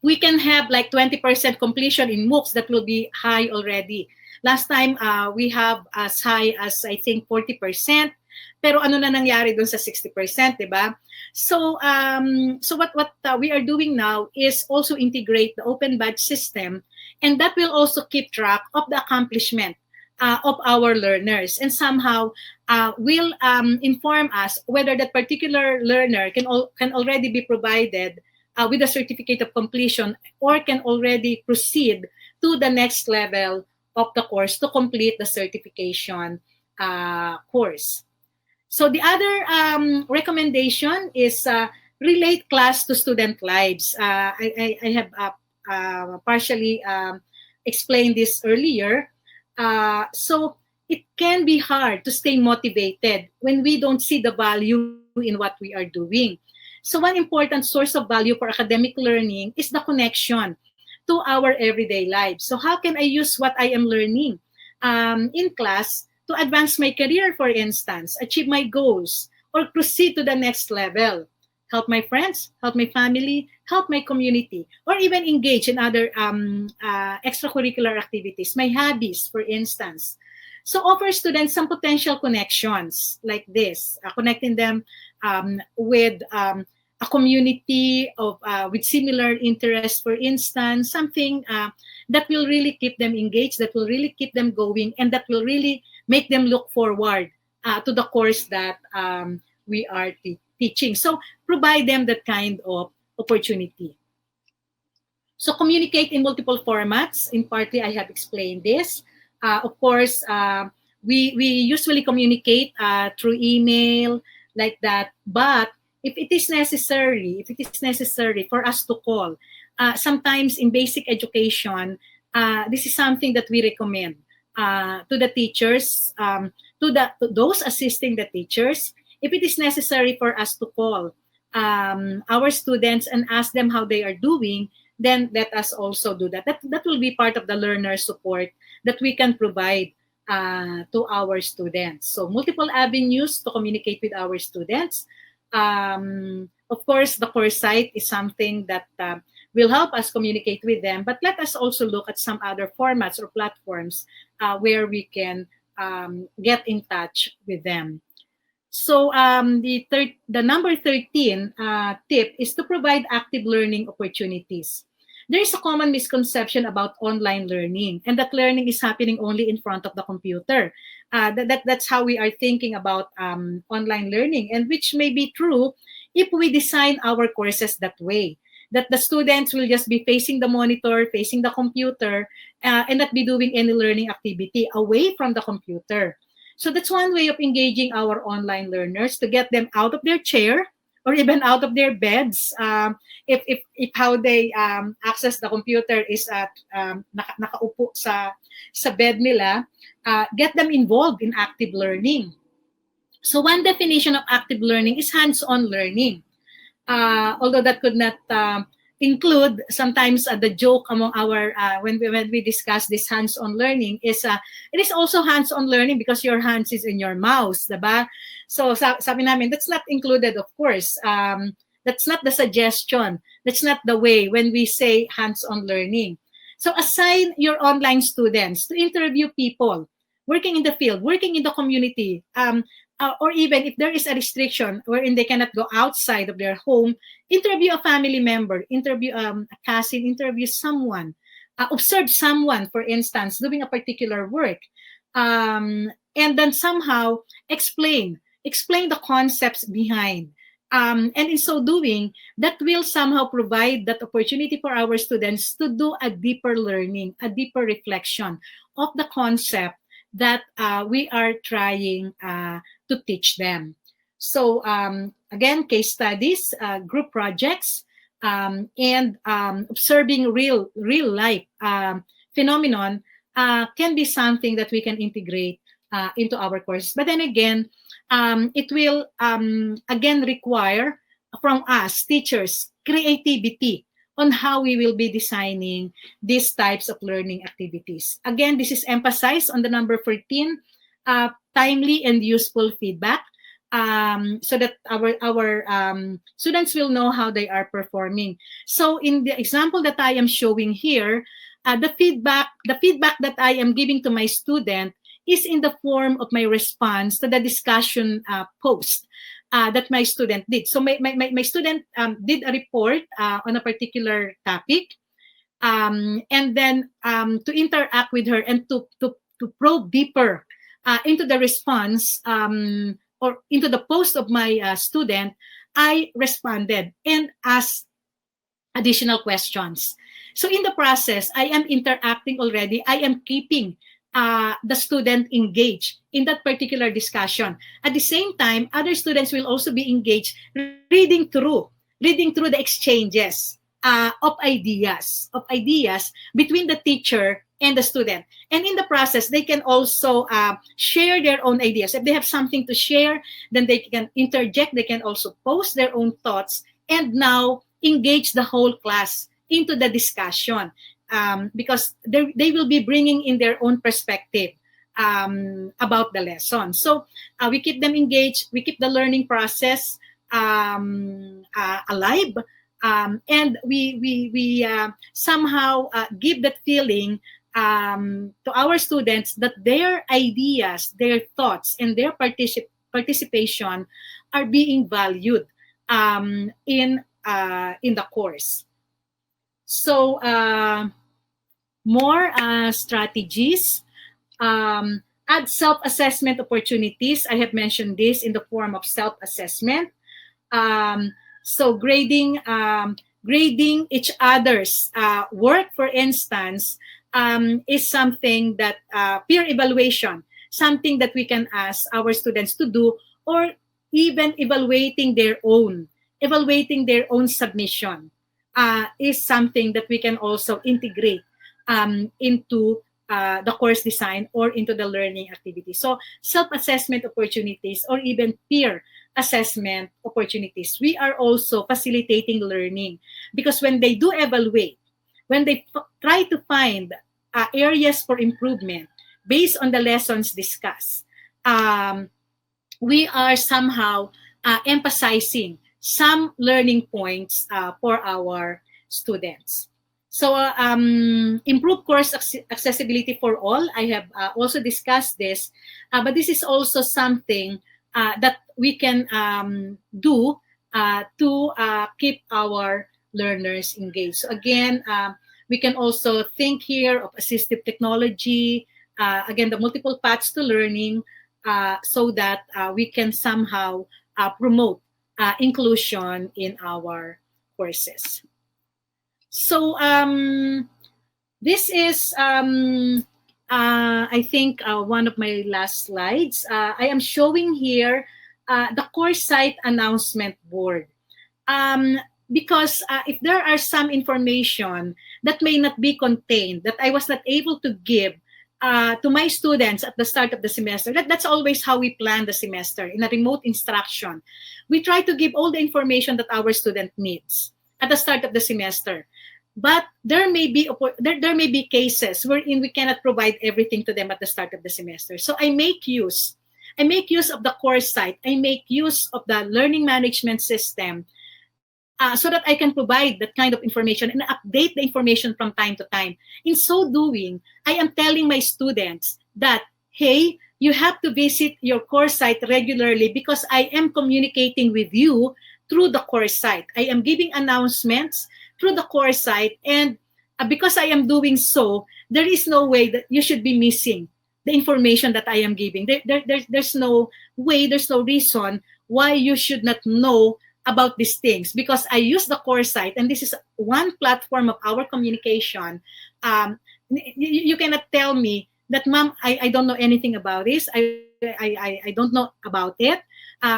We can have like 20% completion in MOOCs. That will be high already. Last time, we have as high as, I think, 40%. Pero ano na nangyari dun sa 60%, di ba? So, what we are doing now is also integrate the open badge system, and that will also keep track of the accomplishment of our learners, and somehow will inform us whether that particular learner can already be provided with a certificate of completion, or can already proceed to the next level of the course to complete the certification course. So the other recommendation is relate class to student lives. I have partially explained this earlier. So it can be hard to stay motivated when we don't see the value in what we are doing. So one important source of value for academic learning is the connection to our everyday lives. So how can I use what I am learning in class to advance my career, for instance, achieve my goals, or proceed to the next level, help my friends, help my family, help my community, or even engage in other extracurricular activities, my hobbies, for instance. So offer students some potential connections like this, connecting them with a community of with similar interests, for instance, something that will really keep them engaged, that will really keep them going, and that will really make them look forward to the course that we are teaching. So provide them that kind of opportunity. So communicate in multiple formats. In partly, I have explained this. Of course, we usually communicate through email like that. But if it is necessary for us to call, sometimes in basic education, this is something that we recommend to the teachers, to those assisting the teachers. If it is necessary for us to call our students and ask them how they are doing, then let us also do that. That will be part of the learner support that we can provide to our students. So multiple avenues to communicate with our students. Of course, the course site is something that will help us communicate with them, but let us also look at some other formats or platforms where we can get in touch with them. So the number 13 tip is to provide active learning opportunities. There is a common misconception about online learning, and that learning is happening only in front of the computer. That's how we are thinking about online learning, and which may be true if we design our courses that way, that the students will just be facing the monitor, facing the computer, and not be doing any learning activity away from the computer. So that's one way of engaging our online learners, to get them out of their chair or even out of their beds. If how they access the computer is at nakaupo sa bed nila, get them involved in active learning. So one definition of active learning is hands-on learning. Although that could not include sometimes the joke among our when we discuss this hands-on learning is it is also hands-on learning because your hands is in your mouse, diba? So sabi namin, that's not included, of course. That's not the suggestion. That's not the way when we say hands-on learning. So assign your online students to interview people working in the field, working in the community, or even if there is a restriction wherein they cannot go outside of their home, interview a family member, interview a cousin, interview someone, observe someone, for instance, doing a particular work, and then somehow explain the concepts behind. And in so doing, that will somehow provide that opportunity for our students to do a deeper learning, a deeper reflection of the concept that we are trying to teach them. So again, case studies, group projects, and observing real life phenomenon can be something that we can integrate into our courses. But then again, it will again require from us teachers creativity on how we will be designing these types of learning activities. Again, this is emphasized on the number 14, timely and useful feedback, so that our students will know how they are performing. So in the example that I am showing here, the feedback that I am giving to my student is in the form of my response to the discussion post that my student did. So my student did a report on a particular topic, and then to interact with her and to probe deeper into the response or into the post of my student, I responded and asked additional questions. So in the process, I am interacting already. I am keeping the student engaged in that particular discussion. At the same time, other students will also be engaged reading through the exchanges of ideas between the teacher and the student. And in the process, they can also share their own ideas. If they have something to share, then they can interject. They can also post their own thoughts and now engage the whole class into the discussion, because they will be bringing in their own perspective about the lesson. So we keep them engaged. We keep the learning process alive. And we somehow give that feeling to our students that their ideas, their thoughts, and their participation are being valued in the course. So more strategies. Add self-assessment opportunities. I have mentioned this in the form of self-assessment. So grading each other's work, for instance, is something that peer evaluation, something that we can ask our students to do, or even evaluating their own submission is something that we can also integrate into the course design or into the learning activity. So self-assessment opportunities or even peer assessment opportunities, we are also facilitating learning, because when they do evaluate, when they try to find areas for improvement based on the lessons discussed, we are somehow emphasizing some learning points for our students. So improve course accessibility for all. I have also discussed this, but this is also something that we can do to keep our learners engaged. So again, we can also think here of assistive technology, again, the multiple paths to learning, so that we can somehow promote inclusion in our courses. So this is, I think, one of my last slides. I am showing here the course site announcement board. Because if there are some information that may not be contained, that I was not able to give to my students at the start of the semester, that's always how we plan the semester. In a remote instruction, we try to give all the information that our student needs at the start of the semester. But there may be cases wherein we cannot provide everything to them at the start of the semester. So I make use of the course site. I make use of the learning management system, so that I can provide that kind of information and update the information from time to time. In so doing, I am telling my students that, hey, you have to visit your course site regularly, because I am communicating with you through the course site. I am giving announcements through the course site, and because I am doing so, there is no way that you should be missing the information that I am giving. There's no way, there's no reason why you should not know about these things, because I use the course site, and this is one platform of our communication. You cannot tell me that, Mom, I don't know anything about this. I don't know about it,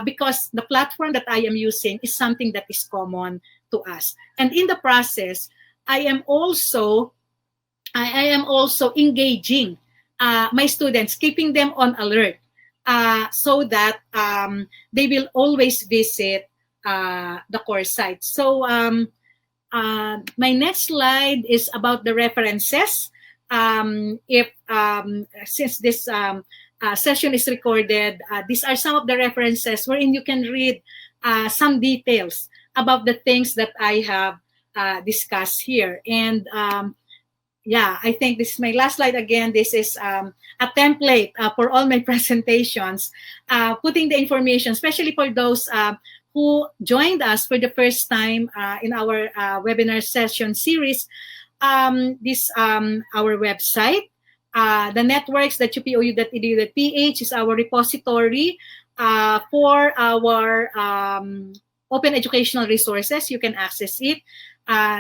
because the platform that I am using is something that is common to us. And in the process, I am also I am also engaging my students, keeping them on alert, so that they will always visit the course site. So my next slide is about the references. If Since this session is recorded, these are some of the references wherein you can read some details about the things that I have discussed here. And yeah, I think this is my last slide again. This is a template for all my presentations, putting the information, especially for those who joined us for the first time in our webinar session series. This Our website, the networks, that UPOU.edu.ph is our repository for our open educational resources. You can access it.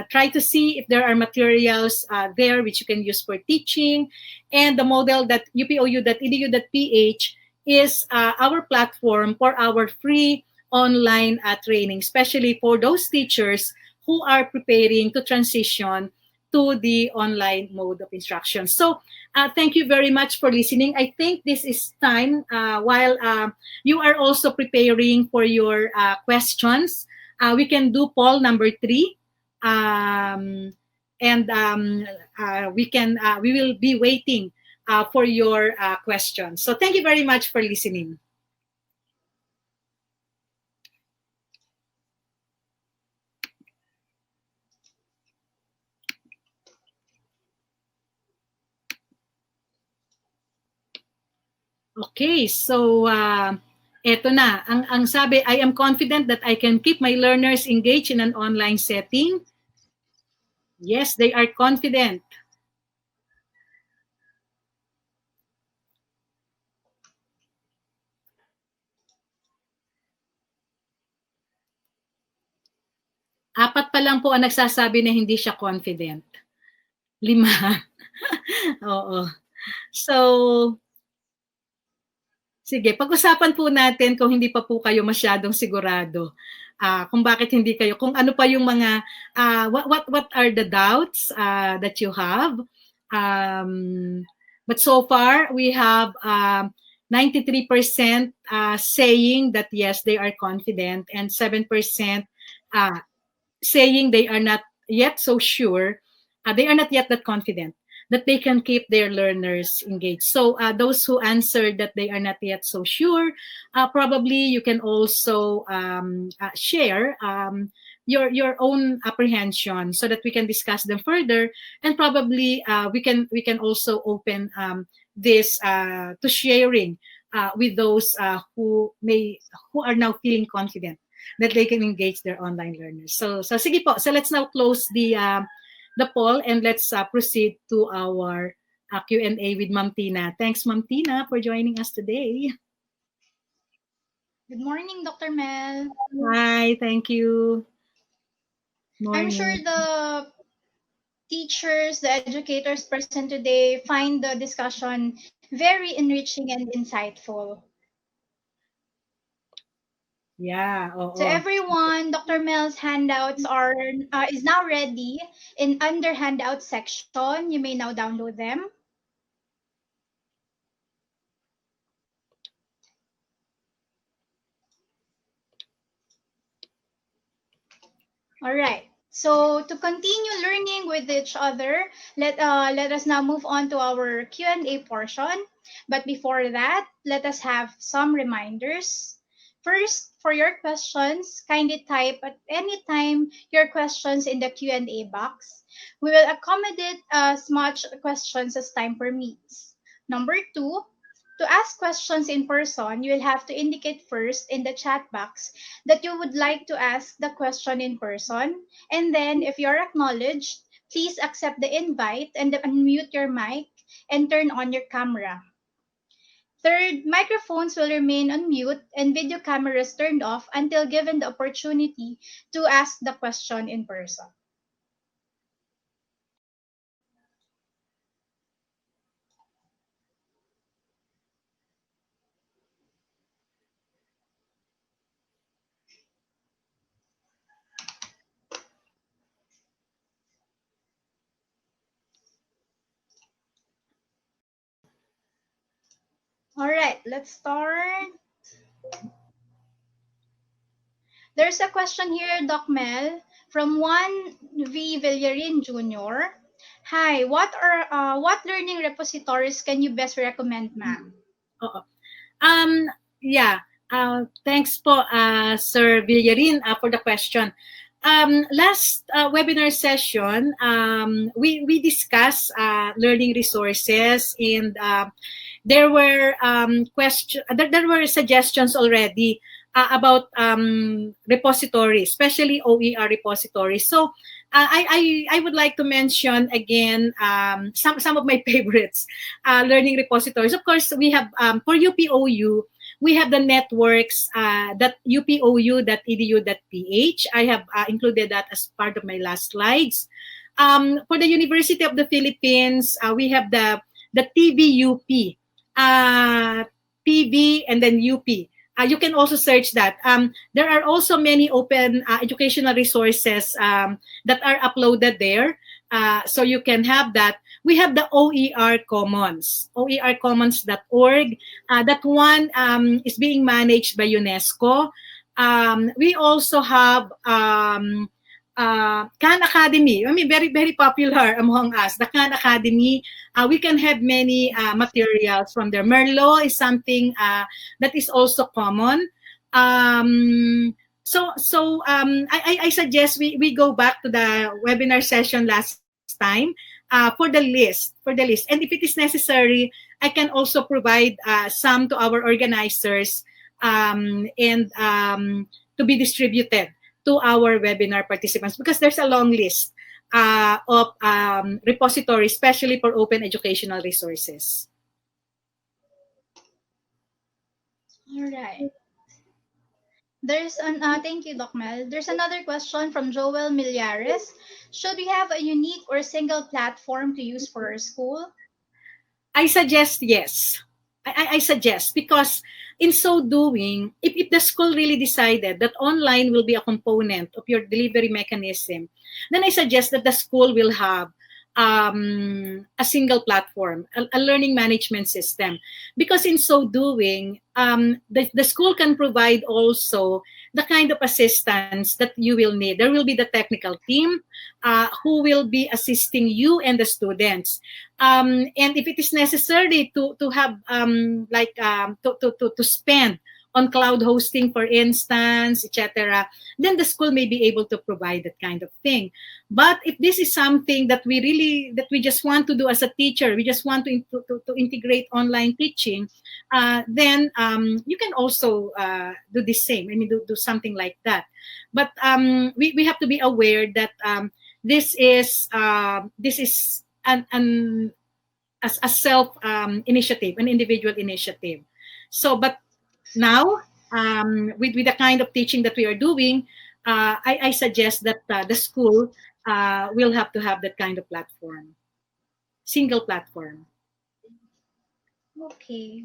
Try to see if there are materials there which you can use for teaching. And the model that UPOU.edu.ph is our platform for our free online training, especially for those teachers who are preparing to transition to the online mode of instruction. So thank you very much for listening. I think this is time while you are also preparing for your questions. We can do poll number 3. And we will be waiting for your questions. So thank you very much for listening. Okay, so eto na. Ang sabi, I am confident that I can keep my learners engaged in an online setting. Yes, they are confident. Apat pa lang po ang nagsasabi na hindi siya confident. 5. Oo. So, sige, pag-usapan po natin kung hindi pa po kayo masyadong sigurado. Kung bakit hindi kayo, kung ano pa yung mga, what are the doubts that you have. But so far, we have 93% saying that yes, they are confident, and 7% saying they are not yet so sure, they are not yet that confident that they can keep their learners engaged. So those who answered that they are not yet so sure, probably you can also share your own apprehension so that we can discuss them further, and probably we can also open this to sharing with those who are now feeling confident that they can engage their online learners. So sige po. So let's now close the poll, and let's proceed to our Q&A with Ma'am Tina. Thanks, Ma'am Tina, for joining us today. Good morning, Dr. Mel. Hi, thank you. I'm sure the teachers, the educators present today find the discussion very enriching and insightful. Yeah. To everyone, Dr. Mel's handouts is now ready in under handout section. You may now download them. All right. So to continue learning with each other, let us now move on to our Q&A portion. But before that, let us have some reminders. First, for your questions, kindly type at any time your questions in the Q&A box. We will accommodate as much questions as time permits. Number 2, to ask questions in person, you will have to indicate first in the chat box that you would like to ask the question in person. And then, if you're acknowledged, please accept the invite and unmute your mic and turn on your camera. Third, microphones will remain on mute and video cameras turned off until given the opportunity to ask the question in person. All right, let's start. There's a question here, Doc Mel, from one V. Villarin Jr. Hi, what learning repositories can you best recommend, ma'am? Oo. Um, yeah. Thanks po, Sir Villarin, for the question. Last webinar session, we discussed learning resources, and there were there were suggestions already about repositories, especially OER repositories. So I would like to mention again some of my favorites learning repositories. Of course, we have for UPOU, we have the networks that upou.edu.ph. I have included that as part of my last slides. For the University of the Philippines, we have the TVUP, TV and then UP. You can also search that. There are also many open educational resources that are uploaded there. So you can have that. We have the OER Commons, oercommons.org. That one is being managed by UNESCO. We also have Khan Academy. I mean, very, very popular among us. The Khan Academy, we can have many materials from there. Merlot is something that is also common. I suggest we go back to the webinar session last time for the list. And if it is necessary, I can also provide some to our organizers and to be distributed to our webinar participants, because there's a long list of repositories, especially for open educational resources. All right. Thank you, Doc Mel. There's another question from Joel Millares. Should we have a unique or single platform to use for our school? I suggest yes. I suggest, because in so doing, if the school really decided that online will be a component of your delivery mechanism, then I suggest that the school will have a single platform, a learning management system. Because in so doing, the school can provide also the kind of assistance that you will need. There will be the technical team who will be assisting you and the students. And if it is necessary to have to spend on cloud hosting, for instance, etc., then the school may be able to provide that kind of thing. But if this is something that we just want to do as a teacher, we just want to integrate online teaching, then you can also do the same. I mean, do something like that. But we have to be aware that this is an as a self initiative, an individual initiative. So, but now with the kind of teaching that we are doing, I suggest that the school will have to have that kind of platform, single platform. Okay.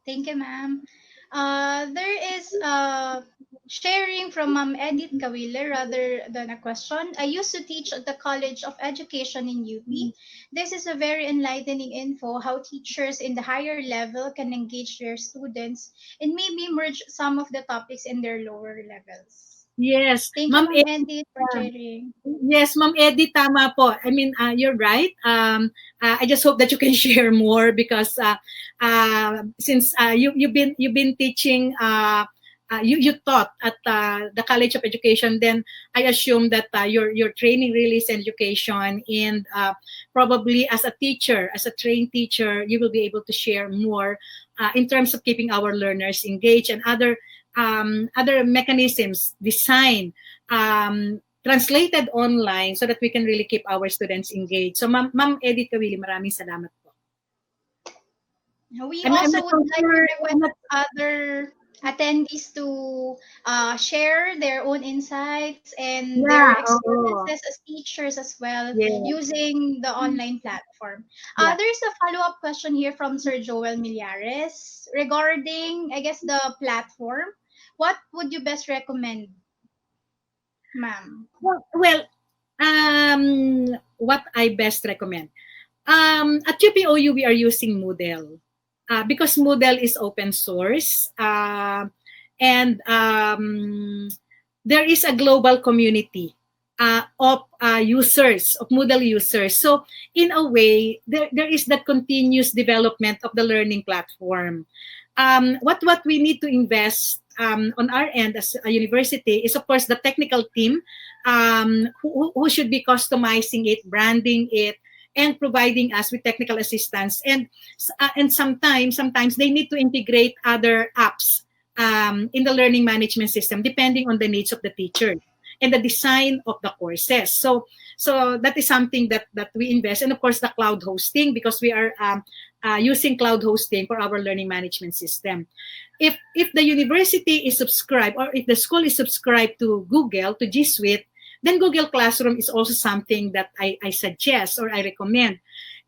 Thank you, ma'am. There is sharing from Ma'am Edith Kawile rather than a question. I used to teach at the College of Education in UP. This is a very enlightening info how teachers in the higher level can engage their students and maybe merge some of the topics in their lower levels. Yes, Thank you, Ma'am Ma'am Edith, for sharing. Yes, Ma'am Eddie, tama po. I mean, you're right. I just hope that you can share more, because since you've been teaching, you taught at the College of Education, then I assume that your training really is education, and probably as a teacher, as a trained teacher, you will be able to share more in terms of keeping our learners engaged, and other mechanisms design. Translated online, so that we can really keep our students engaged. So, Ma'am Edith Kawili, maraming salamat po. We I'm also not would so like to sure. request other attendees to share their own insights and their Yeah, oo. experiences as teachers as well Yeah, using the online platform. yeah. There's a follow-up question here from Sir Joel Millares regarding, I guess, the platform. What would you best recommend, ma'am? Well, what I best recommend. At UPOU, we are using Moodle. because Moodle is open source, and there is a global community of users, of Moodle users. So in a way, there is that continuous development of the learning platform. What we need to invest on our end as a university is, of course, the technical team who should be customizing it, branding it, and providing us with technical assistance. And sometimes they need to integrate other apps in the learning management system, depending on the needs of the teacher and the design of the courses. So that is something that we invest. And of course, the cloud hosting, because we are using cloud hosting for our learning management system. If the university is subscribed, or if the school is subscribed to Google, to G Suite, then Google Classroom is also something that I suggest or I recommend.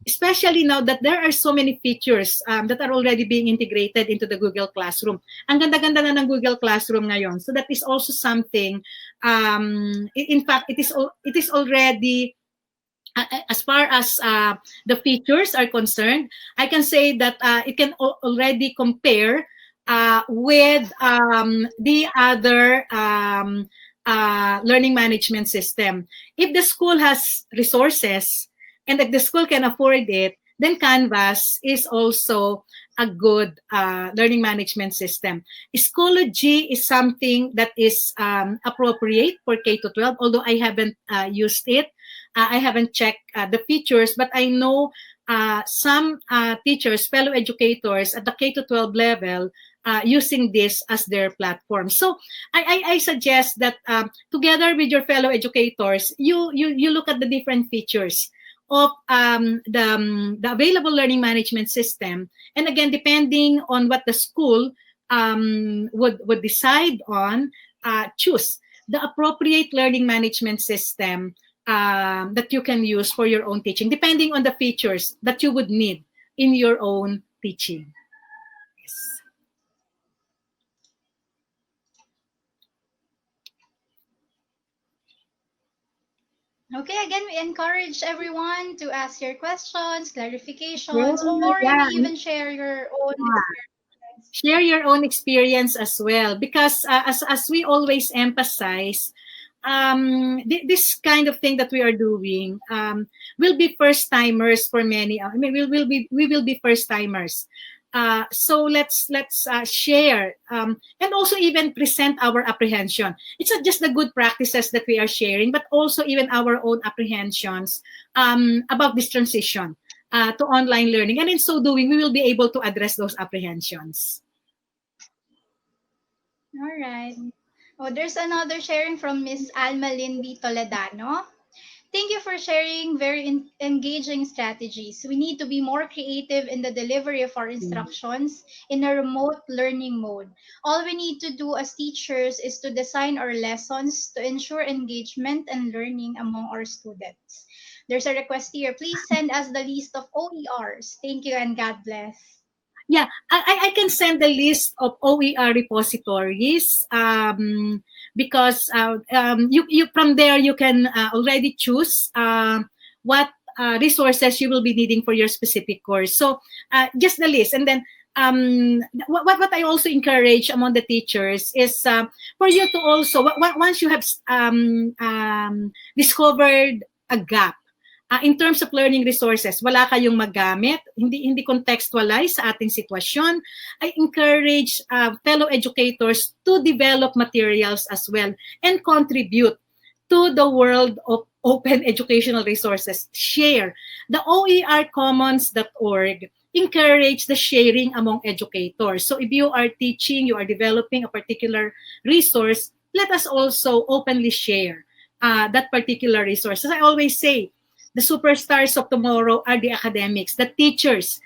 Especially now that there are so many features that are already being integrated into the Google Classroom. Ang ganda-ganda na ng Google Classroom ngayon. So that is also something, in fact, it is already, as far as the features are concerned, I can say that it can already compare with the other learning management system. If the school has resources and if the school can afford it, then Canvas is also a good learning management system. Schoology is something that is appropriate for K-12, although I haven't used it. I haven't checked the features, but I know some teachers, fellow educators at the K-12 level using this as their platform. So I suggest that together with your fellow educators, you look at the different features of the available learning management system. And again, depending on what the school would decide on, choose the appropriate learning management system that you can use for your own teaching, depending on the features that you would need in your own teaching. Yes. Okay, again, we encourage everyone to ask your questions, clarifications, or you may Yeah, even share your own experience. share your own experience as well, because as we always emphasize, this kind of thing that we are doing will be first timers for many. I mean, we will be first timers. So let's share and also even present our apprehension. It's not just the good practices that we are sharing, but also even our own apprehensions about this transition to online learning. And in so doing, we will be able to address those apprehensions. All right. Oh, there's another sharing from Miss Alma Lindy Toledano. Thank you for sharing very engaging strategies. We need to be more creative in the delivery of our instructions in a remote learning mode. All we need to do as teachers is to design our lessons to ensure engagement and learning among our students. There's a request here. Please send us the list of OERs. Thank you and God bless. Yeah, I can send the list of OER repositories because you from there you can already choose what resources you will be needing for your specific course. So just the list, and then what I also encourage among the teachers is for you to also once you have discovered a gap. In terms of learning resources, wala kayong magamit, hindi contextualize sa ating sitwasyon, I encourage fellow educators to develop materials as well and contribute to the world of open educational resources. Share. The oercommons.org encourage the sharing among educators. So if you are teaching, you are developing a particular resource, let us also openly share that particular resource. As I always say, the superstars of tomorrow are the academics, the teachers,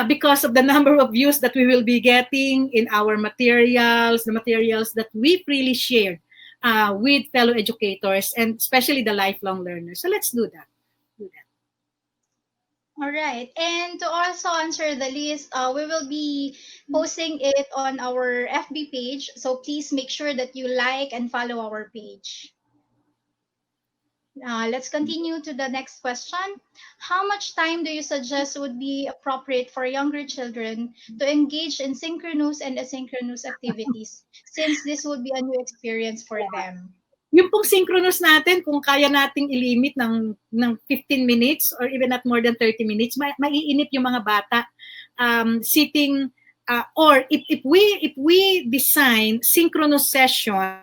because of the number of views that we will be getting in our materials, the materials that we freely share with fellow educators and especially the lifelong learners. So let's do that. All right. And to also answer the list, we will be posting it on our FB page. So please make sure that you like and follow our page. Let's continue to the next question. How much time do you suggest would be appropriate for younger children to engage in synchronous and asynchronous activities since this would be a new experience for them? Yung pong synchronous natin, kung kaya nating ilimit ng 15 minutes or even not more than 30 minutes, maiinip yung mga bata. Sitting, or if we design synchronous session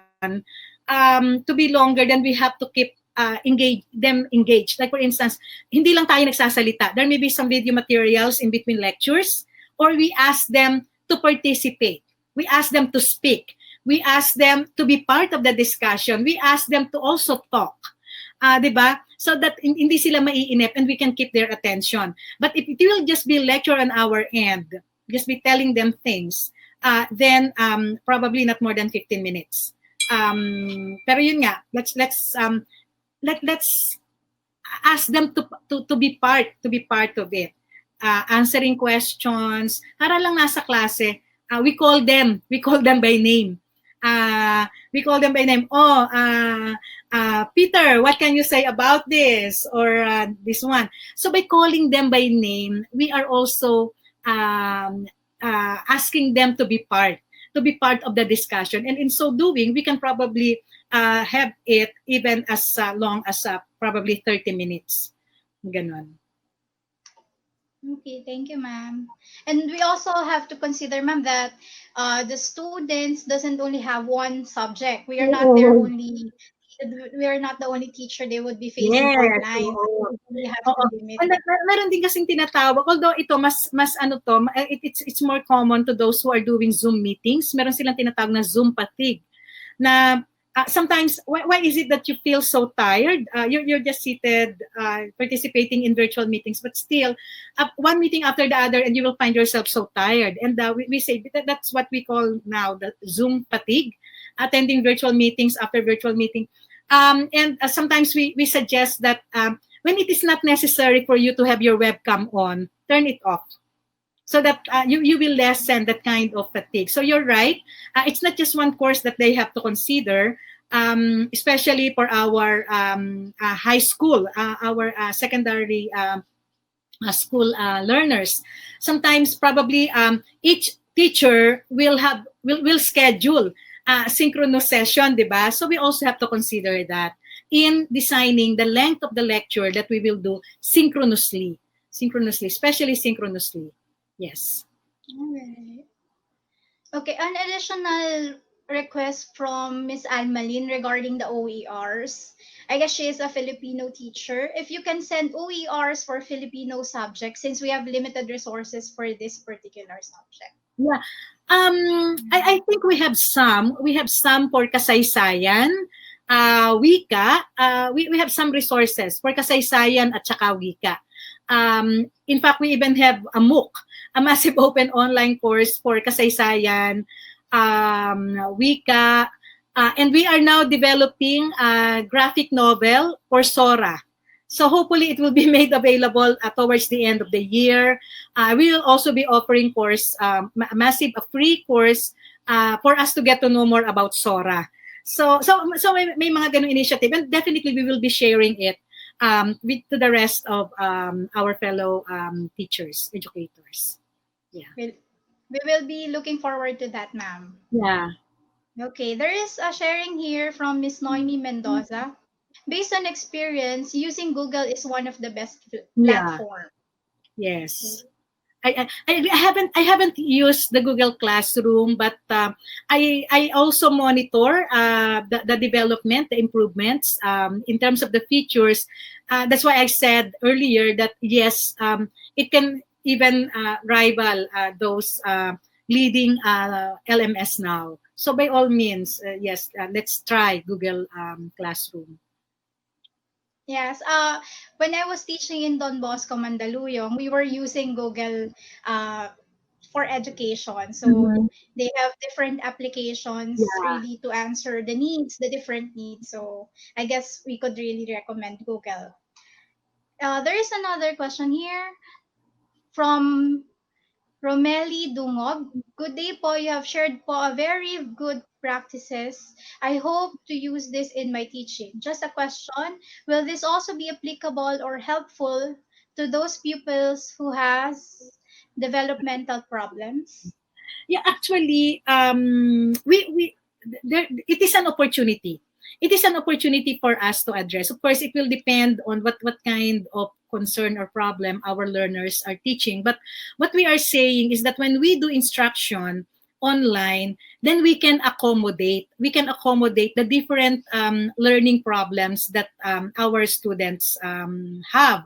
to be longer, then we have to keep engaged. Like for instance, hindi lang tayo nagsasalita. There may be some video materials in between lectures, or we ask them to participate. We ask them to speak. We ask them to be part of the discussion. We ask them to also talk. Diba? So that hindi sila maiinip and we can keep their attention. But if it will just be lecture on our end, just be telling them things, then probably not more than 15 minutes. Pero yun nga, let's ask them to be part of it. Answering questions. Para lang nasa klase, we call them by name. We call them by name. Peter, what can you say about this or this one? So by calling them by name, we are also asking them to be part of the discussion. And in so doing, we can probably have it even as long as probably 30 minutes. Ganon. Okay, thank you, ma'am. And we also have to consider, ma'am, that the students doesn't only have one subject. We are not their only. We are not the only teacher they would be facing Yes. online. Oo. We have Oo. to limit. Meron din kasing tinatawag, although ito mas ano to, it's more common to those who are doing Zoom meetings. Meron silang tinatawag na Zoom fatigue. Na sometimes, why is it that you feel so tired? You're just seated, participating in virtual meetings, but still, one meeting after the other, and you will find yourself so tired. And we say that's what we call now the Zoom fatigue, attending virtual meetings after virtual meeting. And sometimes we suggest that when it is not necessary for you to have your webcam on, turn it off, so that you will lessen that kind of fatigue. So you're right. It's not just one course that they have to consider, especially for our high school, our secondary school learners. Sometimes probably each teacher will schedule synchronous session, diba? So we also have to consider that in designing the length of the lecture that we will do synchronously, especially synchronously. Yes. All right. Okay, an additional request from Miss Almalin regarding the OERs. I guess she is a Filipino teacher. If you can send OERs for Filipino subjects, since we have limited resources for this particular subject. Yeah. I think we have some. We have some for kasaysayan, wika. We have some resources for kasaysayan at saka wika. In fact, we even have a MOOC, a massive open online course for kasaysayan, wika, and we are now developing a graphic novel for Sora. So hopefully it will be made available towards the end of the year. We will also be offering course, a free course for us to get to know more about Sora. So may mga ganung initiative, and definitely we will be sharing it to the rest of our fellow teachers, educators. Yeah. We will be looking forward to that, ma'am. Yeah. Okay, there is a sharing here from Miss Noemi Mendoza. Based on experience, using Google is one of the best platform. Yes. I haven't used the Google Classroom, but I also monitor the development, the improvements in terms of the features. That's why I said earlier that yes, it can even rival those leading LMS now. So by all means, yes, let's try Google Classroom. Yes. When I was teaching in Don Bosco, Mandaluyong, we were using Google for education. So they have different applications really to answer the needs, the different needs. So I guess we could really recommend Google. There is another question here from Romeli Dungog, good day po. You have shared po a very good practices. I hope to use this in my teaching. Just a question, will this also be applicable or helpful to those pupils who has developmental problems? Yeah, actually, we there, it is an opportunity. It is an opportunity for us to address. Of course, it will depend on what kind of concern or problem our learners are teaching. But what we are saying is that when we do instruction online, then we can accommodate. We can accommodate the different learning problems that our students have.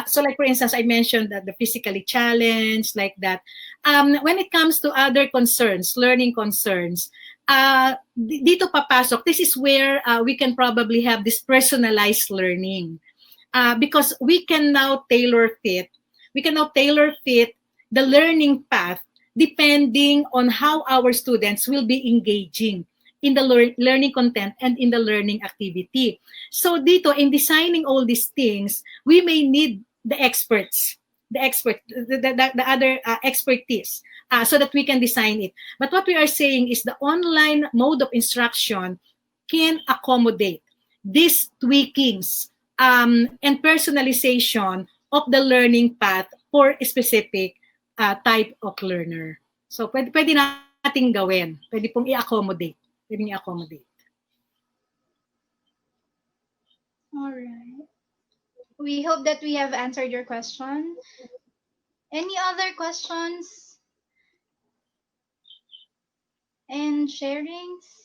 So like for instance, I mentioned that the physically challenged, like that. When it comes to other concerns, learning concerns, dito papasok, this is where we can probably have this personalized learning. Because we can now tailor fit the learning path depending on how our students will be engaging in the learning content and in the learning activity. So dito, in designing all these things, we may need the experts, the other expertise, so that we can design it. But what we are saying is the online mode of instruction can accommodate these tweakings and personalization of the learning path for a specific type of learner. So pwede nating gawin. Pwede pong i-accommodate. Pwedeng i-accommodate. All right. We hope that we have answered your question. Any other questions and sharings?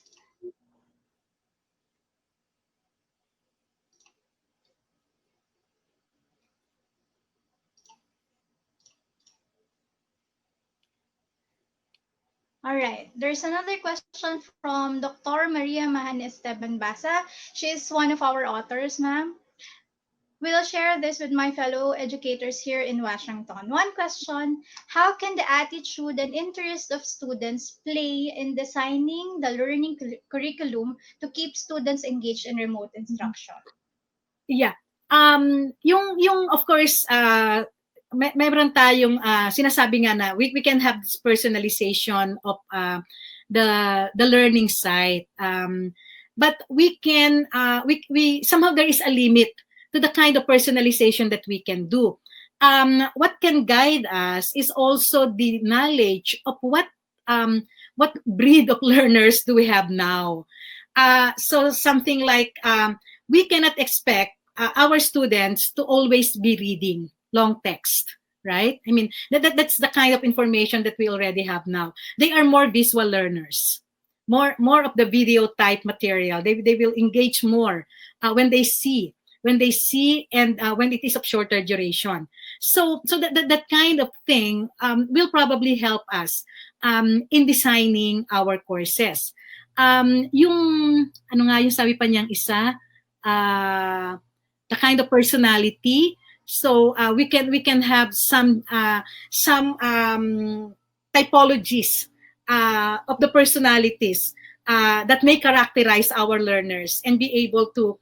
All right. There's another question from Dr. Maria Mahan Esteban Basa. She is one of our authors, ma'am. We'll share this with my fellow educators here in Washington. One question, how can the attitude and interest of students play in designing the learning curriculum to keep students engaged in remote instruction? Yeah. Yung of course, mayroon tayong sinasabi nga na we can have this personalization of the learning site. But we can we somehow there is a limit to the kind of personalization that we can do. What can guide us is also the knowledge of what breed of learners do we have now. So something like we cannot expect our students to always be reading long text, right? I mean, that's the kind of information that we already have now. They are more visual learners, more of the video type material. They will engage more when they see and when it is of shorter duration. So that kind of thing will probably help us in designing our courses. Yung ano nga yung sabi pa niyang isa, the kind of personality. So we can have some typologies of the personalities that may characterize our learners and be able to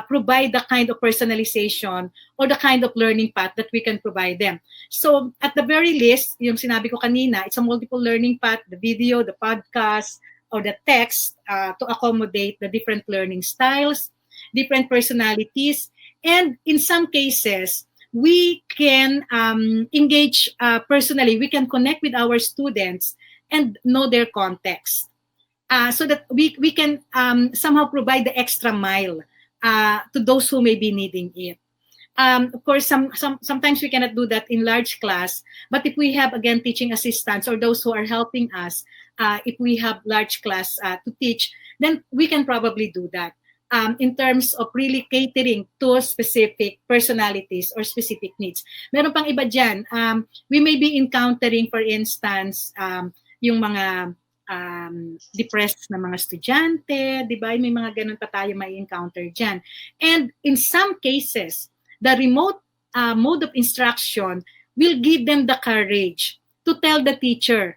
provide the kind of personalization or the kind of learning path that we can provide them. So at the very least, yung sinabi ko kanina, it's a multiple learning path, the video, the podcast, or the text to accommodate the different learning styles, different personalities, and in some cases, we can engage personally. We can connect with our students and know their context. So that we can somehow provide the extra mile to those who may be needing it. Of course, sometimes we cannot do that in large class, but if we have, again, teaching assistants or those who are helping us, if we have large class to teach, then we can probably do that in terms of really catering to specific personalities or specific needs. Meron pang iba dyan. We may be encountering, for instance, yung mga depressed na mga estudyante, di ba? May mga ganun pa tayo may encounter dyan. And in some cases, the remote mode of instruction will give them the courage to tell the teacher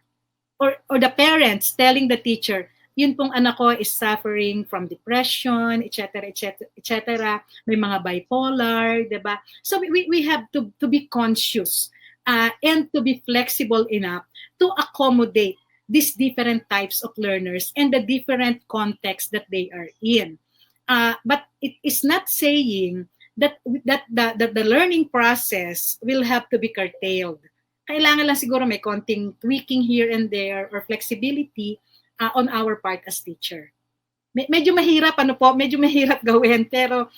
or the parents telling the teacher, yun pong anak ko is suffering from depression, etc., etc., etc. May mga bipolar, di ba? So we have to be conscious and to be flexible enough to accommodate these different types of learners and the different context that they are in. But it is not saying that the learning process will have to be curtailed. Kailangan lang siguro may konting tweaking here and there or flexibility on our part as teacher. Medyo mahirap medyo mahirap gawin, pero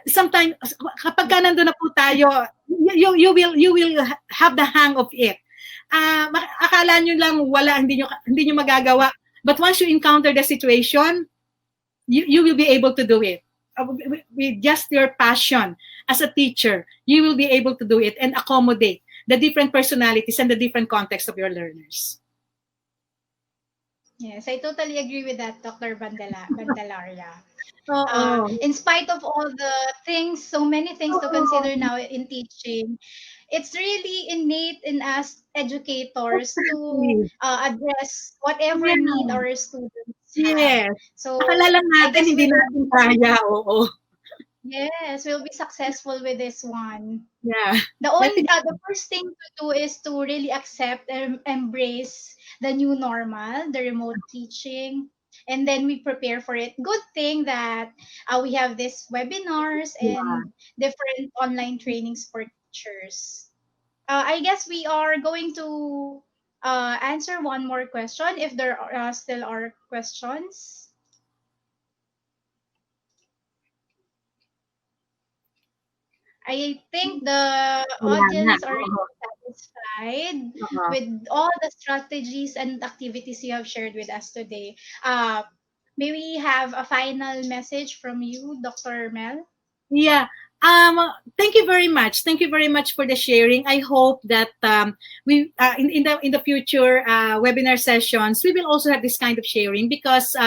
sometimes kapag ka nandun na po tayo, you will have the hang of it. Akala nyo lang wala, hindi nyo magagawa. But once you encounter the situation, you will be able to do it. With just your passion as a teacher, you will be able to do it and accommodate the different personalities and the different context of your learners. Yes, I totally agree with that, Dr. Bandalaria. Oo. In spite of all the things, so many things to consider now in teaching, it's really innate in us educators to Exactly. address whatever need Yeah. our students have. Yes. So Akala lang I natin guess hindi natin kaya. Oo. we'll be successful with this one. Yeah. The first thing to do is to really accept and embrace the new normal, the remote teaching, and then we prepare for it. Good thing that we have these webinars Yeah. and different online trainings for teachers. I guess we are going to answer one more question if there still are questions. I think the Wala na. audience are Oo. really satisfied Oo. with all the strategies and activities you have shared with us today. May we have a final message from you, Dr. Mel? Yeah. Um, Thank you very much. Thank you very much for the sharing. I hope that we in the future webinar sessions we will also have this kind of sharing, because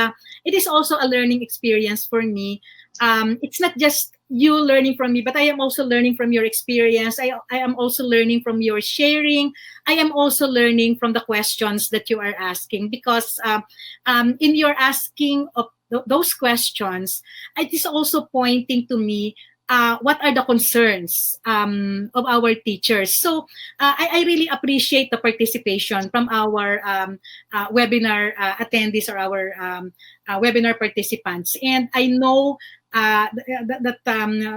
it is also a learning experience for me. It's not just you learning from me, but I am also learning from your experience. I am also learning from your sharing. I am also learning from the questions that you are asking, because in your asking of those questions, it is also pointing to me what are the concerns of our teachers. So I really appreciate the participation from our webinar attendees or our webinar participants. And I know that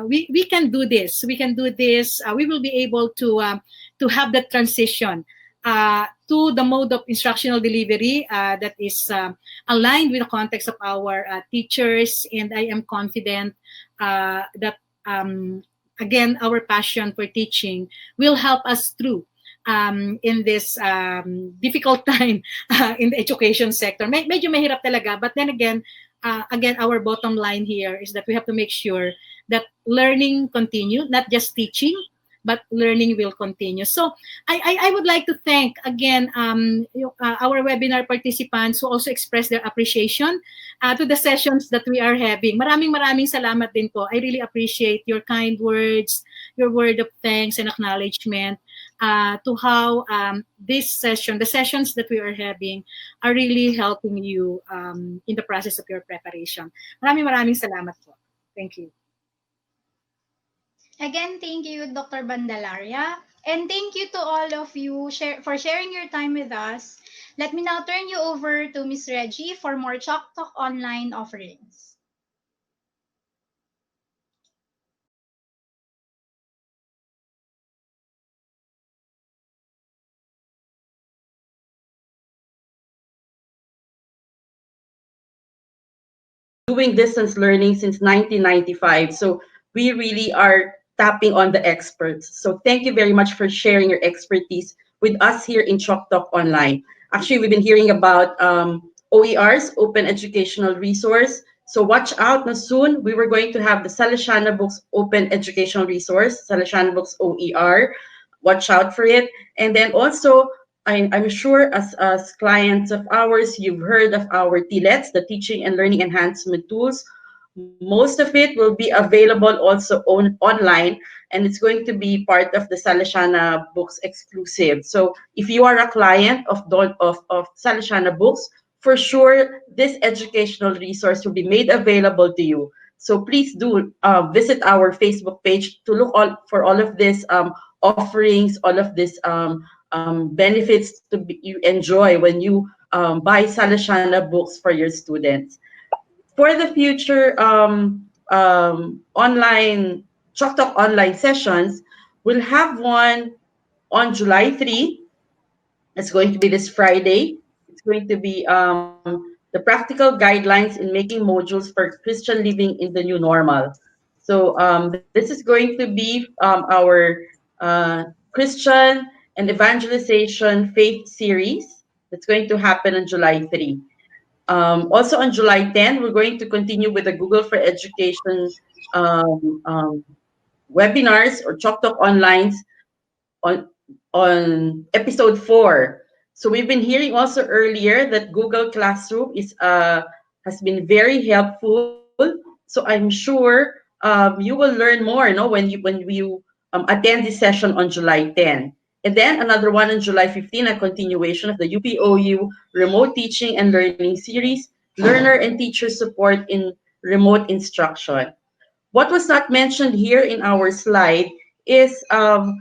we can do this. We can do this. We will be able to have that transition to the mode of instructional delivery that is aligned with the context of our teachers. And I am confident that again, our passion for teaching will help us through in this difficult time in the education sector. Medyo mahirap talaga, but then again, our bottom line here is that we have to make sure that learning continue, not just teaching, but learning will continue. So I would like to thank again our webinar participants who also expressed their appreciation to the sessions that we are having. Maraming salamat din po. I really appreciate your kind words, your word of thanks and acknowledgement to how this session, the sessions that we are having, are really helping you in the process of your preparation. Maraming salamat po. Thank you. Again, thank you, Dr. Bandalaria. And thank you to all of you for sharing your time with us. Let me now turn you over to Miss Reggie for more Chalk Talk online offerings. Doing distance learning since 1995. So we really are tapping on the experts. So thank you very much for sharing your expertise with us here in Chalk Talk Online. Actually, we've been hearing about OERs, Open Educational Resource. So watch out, na soon we were going to have the Salesiana Books Open Educational Resource, Salesiana Books OER. Watch out for it. And then also, I'm sure as clients of ours, you've heard of our TLETs, the Teaching and Learning Enhancement Tools. Most of it will be available also online, and it's going to be part of the Salesiana Books exclusive. So if you are a client of Salesiana Books, for sure this educational resource will be made available to you. So please do visit our Facebook page to look for all of these offerings, all of these benefits you enjoy when you buy Salesiana books for your students. For the future online Chalk Talk online sessions, we'll have one on July 3. It's going to be this Friday. It's going to be the practical guidelines in making modules for Christian living in the new normal. So this is going to be our Christian and evangelization faith series that's going to happen on July 3. Also on July 10, we're going to continue with the Google for Education um, um, webinars or Chalk Talk Online on episode 4. So we've been hearing also earlier that Google Classroom is has been very helpful. So I'm sure you will learn more, no, when you attend this session on July 10. And then another one on July 15, a continuation of the UPOU Remote Teaching and Learning Series, Learner and Teacher Support in Remote Instruction. What was not mentioned here in our slide is our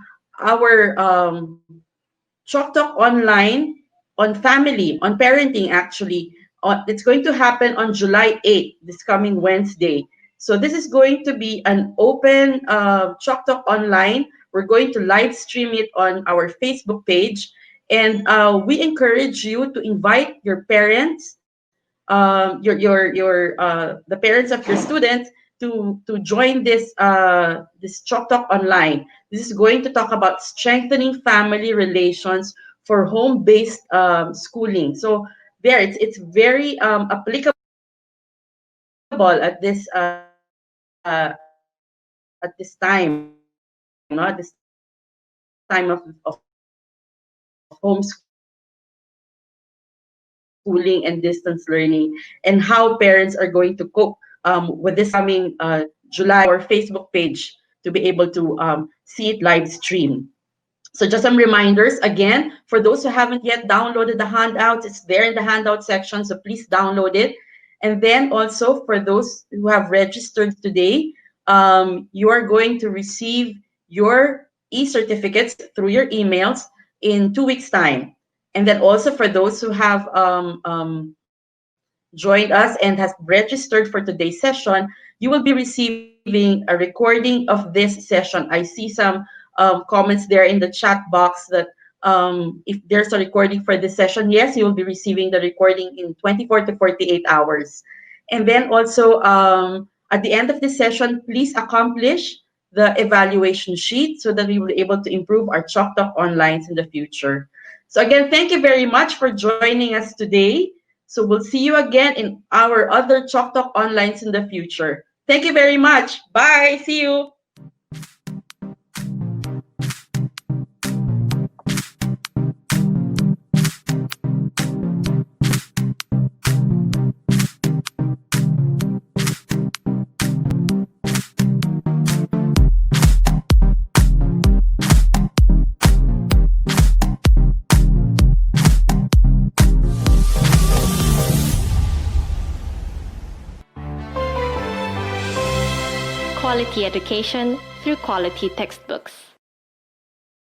Chalk Talk online on family, on parenting actually. It's going to happen on July 8th, this coming Wednesday. So this is going to be an open Chalk Talk online. We're going to live stream it on our Facebook page. And we encourage you to invite your parents, the parents of your students to join this Chalk Talk online. This is going to talk about strengthening family relations for home-based schooling. So there, it's very applicable at this time, no? At this time of homeschooling and distance learning, and how parents are going to cope with this coming July. So just a reminder, again, for those who haven't yet downloaded the handouts, it's there in the chat box that see it live stream. So just some reminders again for those who haven't yet downloaded the handouts, it's there in the handout section. So please download it. And then also for those who have registered today, you are going to receive your e-certificates through your emails in 2 weeks' time. And then also for those who have joined us and has registered for today's session, you will be receiving a recording of this session. I see some comments there in the chat box that if there's a recording for this session, yes, you will be receiving the recording in 24 to 48 hours. And then also at the end of this session, please accomplish the evaluation sheet so that we will be able to improve our Chalk Talk onlines in the future. So again, thank you very much for joining us today. So we'll see you again in our other Chalk Talk onlines in the future. Thank you very much. Bye. See you. Quality education through quality textbooks.